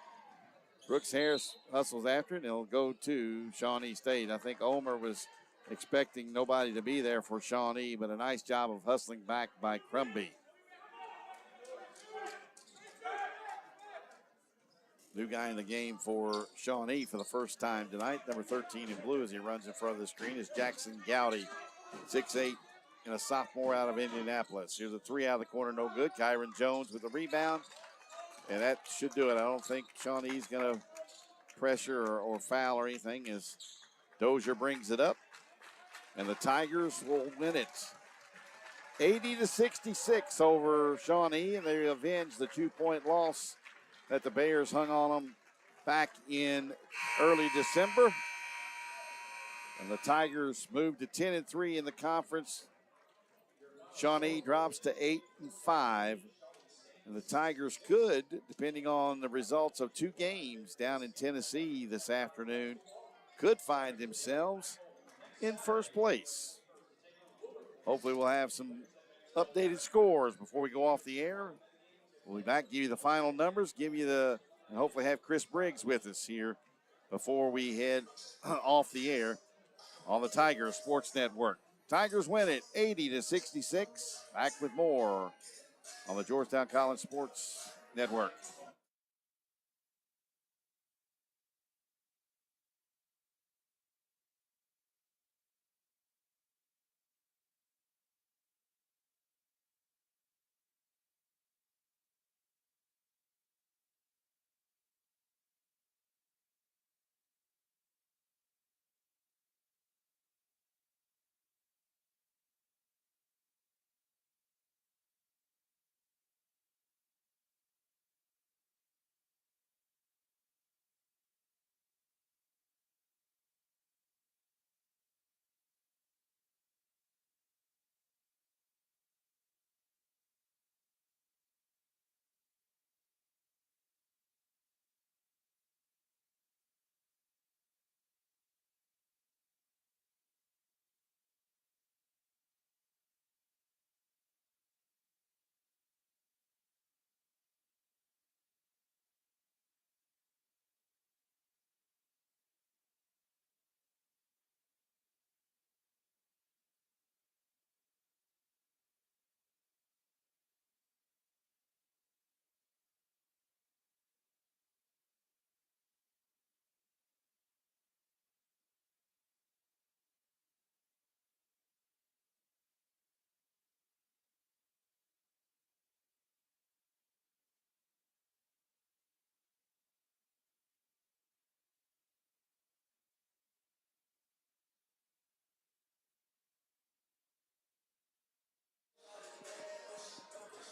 Brooks Harris hustles after it, and it'll go to Shawnee State. I think Omer was expecting nobody to be there for Shawnee, but a nice job of hustling back by Crumby. New guy in the game for Shawnee for the first time tonight. Number 13 in blue as he runs in front of the screen is Jackson Gowdy, 6'8", and a sophomore out of Indianapolis. Here's a three out of the corner, no good. Kyron Jones with the rebound, and that should do it. I don't think Shawnee's going to pressure or foul or anything as Dozier brings it up, and the Tigers will win it 80-66 over Shawnee, and they avenge the 2-point loss that the Bears hung on them back in early December. And the Tigers moved to 10-3 in the conference. Shawnee drops to 8-5. And the Tigers could, depending on the results of two games down in Tennessee this afternoon, could find themselves in first place. Hopefully we'll have some updated scores before we go off the air. We'll be back, give you the final numbers, and hopefully have Chris Briggs with us here before we head off the air on the Tigers Sports Network. Tigers win it 80-66. Back with more on the Georgetown College Sports Network.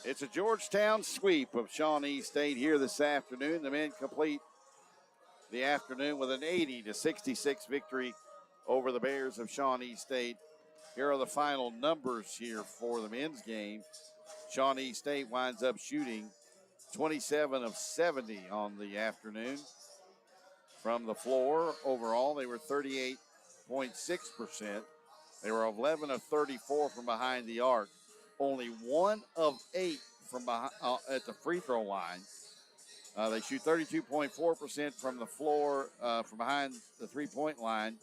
It's a Georgetown sweep of Shawnee State here this afternoon. The men complete the afternoon with an 80-66 victory over the Bears of Shawnee State. Here are the final numbers here for the men's game. Shawnee State winds up shooting 27 of 70 on the afternoon from the floor. Overall, they were 38.6%. They were 11 of 34 from behind the arc. Only 1 of 8 from behind, at the free throw line. They shoot 32.4% from the floor, from behind the three-point line.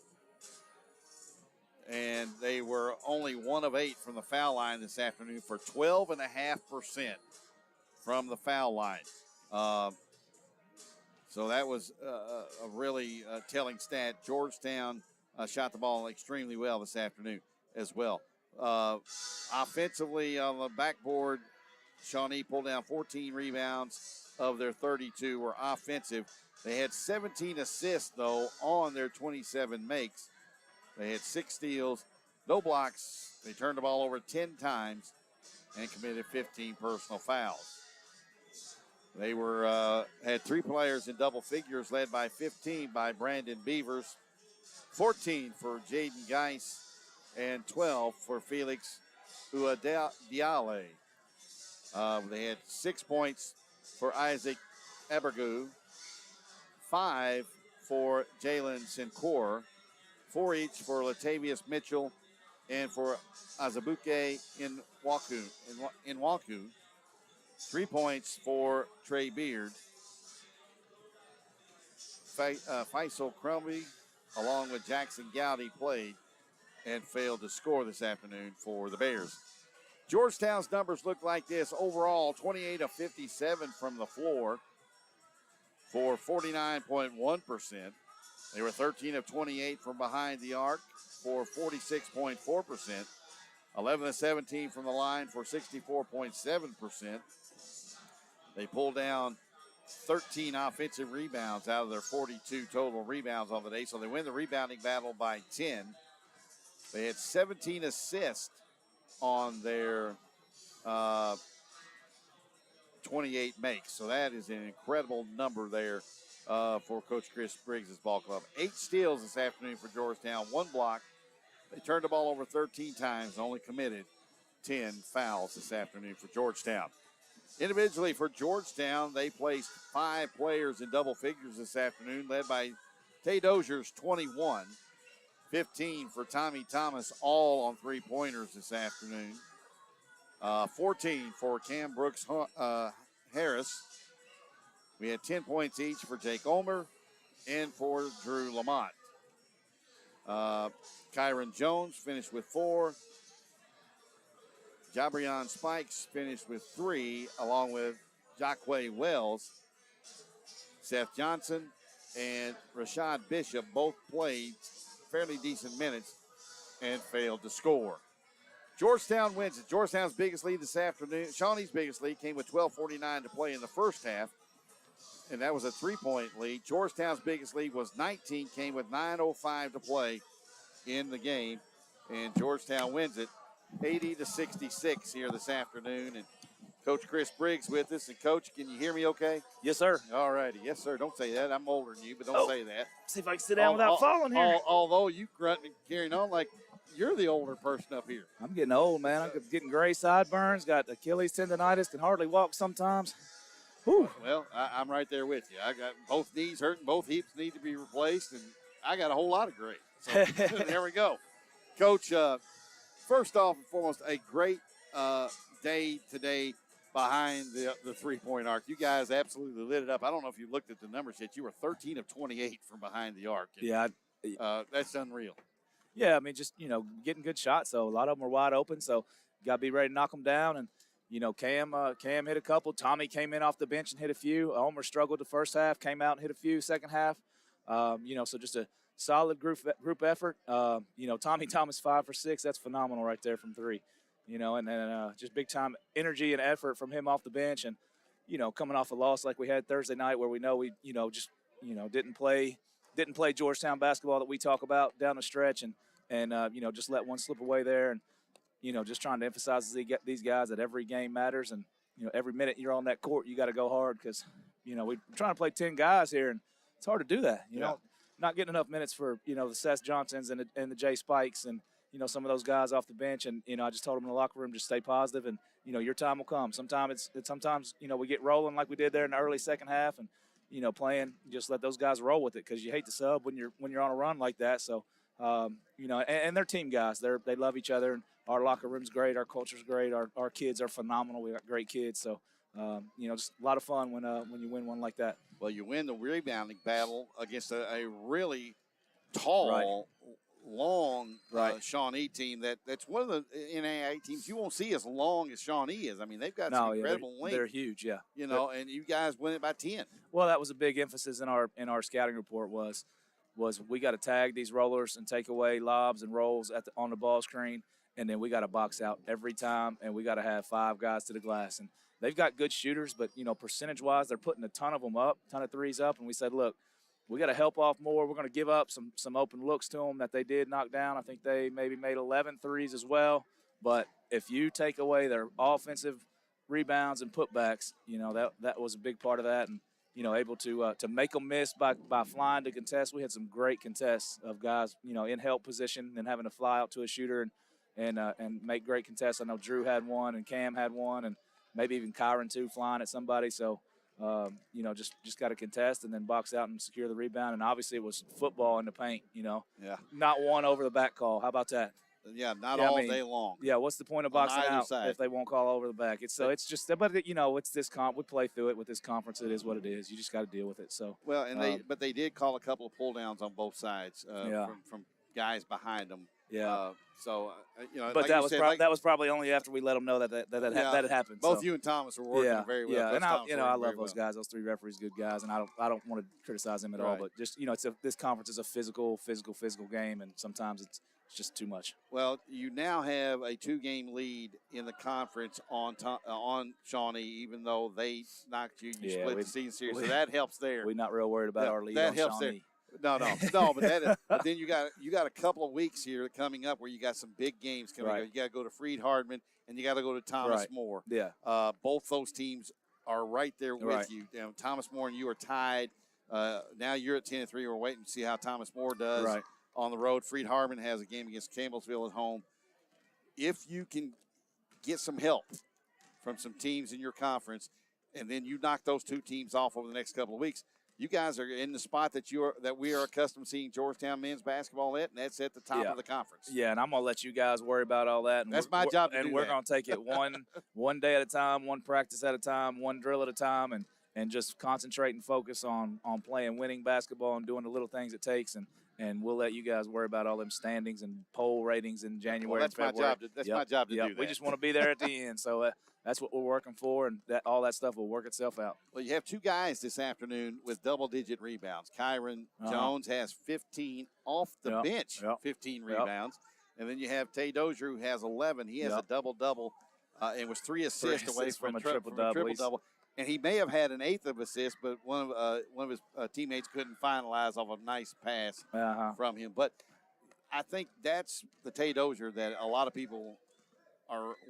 And they were only 1 of 8 from the foul line this afternoon for 12.5% from the foul line. So that was a really telling stat. Georgetown shot the ball extremely well this afternoon as well. Offensively on the backboard, Shawnee pulled down 14 rebounds of their 32 were offensive. They had 17 assists, though, on their 27 makes. They had 6 steals, no blocks. They turned the ball over 10 times and committed 15 personal fouls. They had 3 players in double figures, led by 15 by Brandon Beavers, 14 for Jaden Geis, and 12 for Felix Uadiale. They had 6 points for Isaac Ebergu, 5 for Jalen Sincor, 4 each for Latavius Mitchell and for Azabuke Inwaku, 3 points for Trey Beard. Faisal Crumby, along with Jackson Gowdy, played and failed to score this afternoon for the Bears. Georgetown's numbers look like this. Overall, 28 of 57 from the floor, for 49.1%. They were 13 of 28 from behind the arc for 46.4%. 11 of 17 from the line for 64.7%. They pulled down 13 offensive rebounds out of their 42 total rebounds on the day, so they win the rebounding battle by 10. They had 17 assists on their 28 makes, so that is an incredible number there for Coach Chris Briggs' ball club. 8 steals this afternoon for Georgetown, 1 block. They turned the ball over 13 times and only committed 10 fouls this afternoon for Georgetown. Individually for Georgetown, they placed 5 players in double figures this afternoon, led by Tay Dozier's 21, 15 for Tommy Thomas, all on three-pointers this afternoon. 14 for Cam Brooks Harris. We had 10 points each for Jake Ulmer and for Drew Lamont. Kyron Jones finished with 4. Jabrion Spikes finished with 3, along with Jacquay Wells. Seth Johnson and Rashad Bishop both played fairly decent minutes and failed to score. Georgetown wins it. Georgetown's biggest lead this afternoon, Shawnee's biggest lead, came with 12:49 to play in the first half, and that was a 3-point lead. Georgetown's biggest lead was 19, came with 9:05 to play in the game, and Georgetown wins it 80-66 here this afternoon. And Coach Chris Briggs with us. And Coach, can you hear me okay? Yes, sir. All righty. Yes, sir. Don't say that. I'm older than you, but don't say that. See if I can sit down without falling here. Although you grunting and carrying on like you're the older person up here. I'm getting old, man. I'm getting gray sideburns, got Achilles tendonitis, can hardly walk sometimes. Whew. Well, I'm right there with you. I got both knees hurting, both hips need to be replaced, and I got a whole lot of gray. So there we go. Coach, first off and foremost, a great day today behind the three-point arc. You guys absolutely lit it up. I don't know if you looked at the numbers yet. You were 13 of 28 from behind the arc. And, yeah. That's unreal. Yeah, I mean, just, getting good shots. So a lot of them were wide open. So you got to be ready to knock them down. And, Cam hit a couple. Tommy came in off the bench and hit a few. Omer struggled the first half, came out and hit a few second half. So just a solid group effort. Tommy Thomas 5 for 6. That's phenomenal right there from 3. And then just big time energy and effort from him off the bench. And, coming off a loss like we had Thursday night where we know we, didn't play Georgetown basketball that we talk about down the stretch and just let one slip away there. And, just trying to emphasize these guys that every game matters. And, every minute you're on that court, you got to go hard because, we're trying to play 10 guys here. And it's hard to do that, not getting enough minutes for, the Seth Johnsons and the Jay Spikes and, some of those guys off the bench. And, I just told them in the locker room, just stay positive and, your time will come. Sometimes we get rolling like we did there in the early second half and, playing, just let those guys roll with it because you hate to sub when you're on a run like that. So, and they're team guys. They love each other. And our locker room's great. Our culture's great. Our kids are phenomenal. We got great kids. So, just a lot of fun when you win one like that. Well, you win the rebounding battle against a really tall, long Shawnee team. That's one of the NAIA teams you won't see as long as Shawnee is. I mean, they've got some incredible length. They're huge, yeah. And you guys win it by 10. Well, that was a big emphasis in our scouting report was we got to tag these rollers and take away lobs and rolls on the ball screen, and then we got to box out every time, and we got to have 5 guys to the glass. And they've got good shooters, but, percentage-wise, they're putting a ton of them up, ton of threes up, and we said, look, we got to help off more. We're going to give up some open looks to them that they did knock down. I think they maybe made 11 threes as well. But if you take away their offensive rebounds and putbacks, that was a big part of that. And, able to make them miss by flying to contest. We had some great contests of guys, in help position and having to fly out to a shooter and make great contests. I know Drew had one and Cam had one and maybe even Kyron too, flying at somebody. So, just got to contest and then box out and secure the rebound. And obviously it was football in the paint, Yeah. Not one over the back call. How about that? Yeah, all day long. Yeah, what's the point of boxing out if they won't call over the back? It's it's this we play through it with this conference. It is what it is. You just got to deal with it. So well, and they did call a couple of pull downs on both sides from guys behind them. Yeah. But like that was probably only after we let them know that had happened. Both you and Thomas were working very well. Yeah, and I love those guys. Those 3 referees, good guys, and I don't want to criticize them at all. But just this conference is a physical game, and sometimes it's just too much. Well, you now have a 2-game lead in the conference on Shawnee, even though they knocked you. You split the season series, so that helps there. We're not real worried about our lead. That helps Shawnee. there. No, but then you got a couple of weeks here coming up where you got some big games coming up. You got to go to Freed-Hardman and you got to go to Thomas More. Yeah. Both those teams are right there with you. Thomas More and you are tied. Now you're at 10-3. We're waiting to see how Thomas More does on the road. Freed-Hardman has a game against Campbellsville at home. If you can get some help from some teams in your conference, and then you knock those 2 teams off over the next couple of weeks, you guys are in the spot that we are accustomed to seeing Georgetown men's basketball at, and that's at the top of the conference. Yeah, and I'm gonna let you guys worry about all that. And that's my job. And we're gonna take it one day at a time, one practice at a time, one drill at a time, and just concentrate and focus on playing winning basketball and doing the little things it takes. And we'll let you guys worry about all them standings and poll ratings in January and February. That's my job to do that. We just want to be there at the end. So that's what we're working for, and all that stuff will work itself out. Well, you have 2 guys this afternoon with double-digit rebounds. Kyron Jones has 15 off the bench, 15 rebounds. And then you have Tay Dozier, who has 11. He has a double-double and was 3 assists away from a triple-double. And he may have had an 8th of assists, but one of his teammates couldn't finalize off a nice pass from him. But I think that's the Tay Dozier that a lot of people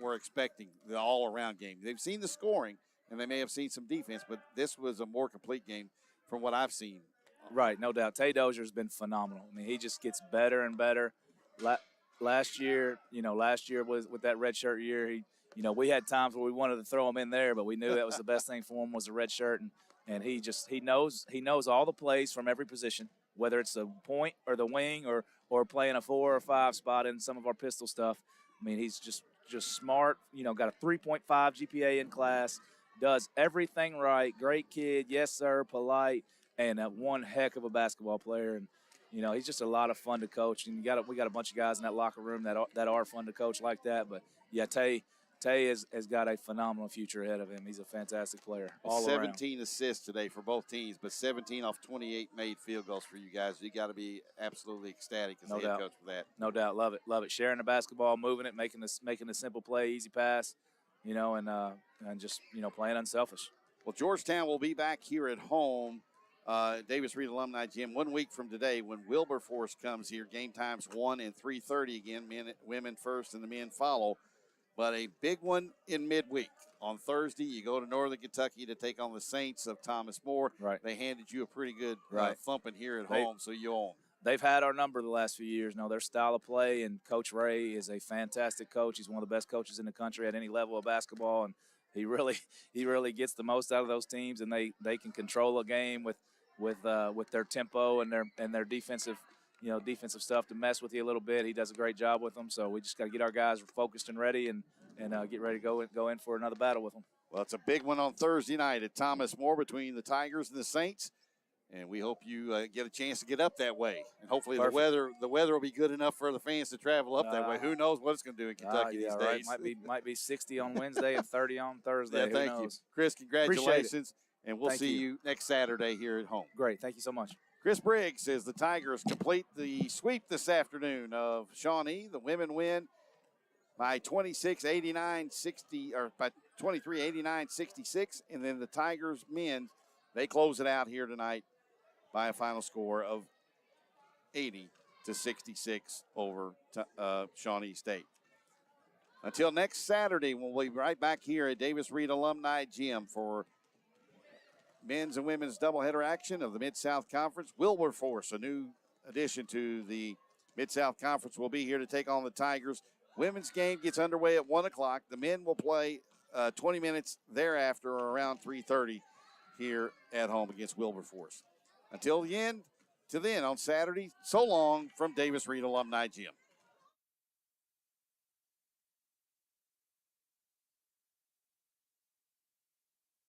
were expecting, the all-around game. They've seen the scoring, and they may have seen some defense, but this was a more complete game from what I've seen. Right, no doubt. Tay Dozier's been phenomenal. I mean, he just gets better and better. Last year was with that redshirt year, we had times where we wanted to throw him in there, but we knew that was the best thing for him was a red shirt, and he knows all the plays from every position, whether it's the point or the wing or playing a 4 or 5 spot in some of our pistol stuff. I mean, he's just smart, got a 3.5 GPA in class, does everything right, great kid, yes sir, polite, and one heck of a basketball player. And he's just a lot of fun to coach, and we got a bunch of guys in that locker room that are fun to coach like that. But yeah, Tay has got a phenomenal future ahead of him. He's a fantastic player all 17 around. assists today for both teams, but 17 off 28 made field goals for you guys. You got to be absolutely ecstatic as head coach for that. No doubt. Love it. Sharing the basketball, moving it, making the simple play, easy pass, and just, playing unselfish. Well, Georgetown will be back here at home, Davis Reed Alumni Gym, 1 week from today when Wilberforce comes here. Game times 1 and 3:30 again. Women first and the men follow. But a big one in midweek. On Thursday, you go to Northern Kentucky to take on the Saints of Thomas More. Right. They handed you a pretty good thumping here at home, so you own. They've had our number the last few years. Their style of play, and Coach Ray is a fantastic coach. He's one of the best coaches in the country at any level of basketball, and he really gets the most out of those teams, and they can control a game with their tempo and their defensive stuff to mess with you a little bit. He does a great job with them, so we just got to get our guys focused and ready and get ready to go in for another battle with them. Well, it's a big one on Thursday night at Thomas More between the Tigers and the Saints, and we hope you get a chance to get up that way. And hopefully the weather will be good enough for the fans to travel up that way. Who knows what it's going to do in Kentucky these days. Might be 60 on Wednesday and 30 on Thursday. Yeah, thank you. Chris, congratulations, and we'll see you next Saturday here at home. Great. Thank you so much. Chris Briggs says the Tigers complete the sweep this afternoon of Shawnee. The women win by 26-89-60, or by 23-89-66, and then the Tigers men, they close it out here tonight by a final score of 80-66 over Shawnee State. Until next Saturday, we'll be right back here at Davis Reed Alumni Gym for men's and women's doubleheader action of the Mid-South Conference. Wilberforce, a new addition to the Mid-South Conference, will be here to take on the Tigers. Women's game gets underway at 1 o'clock. The men will play 20 minutes thereafter, or around 3:30 here at home against Wilberforce. Until then on Saturday, so long from Davis Reed Alumni Gym.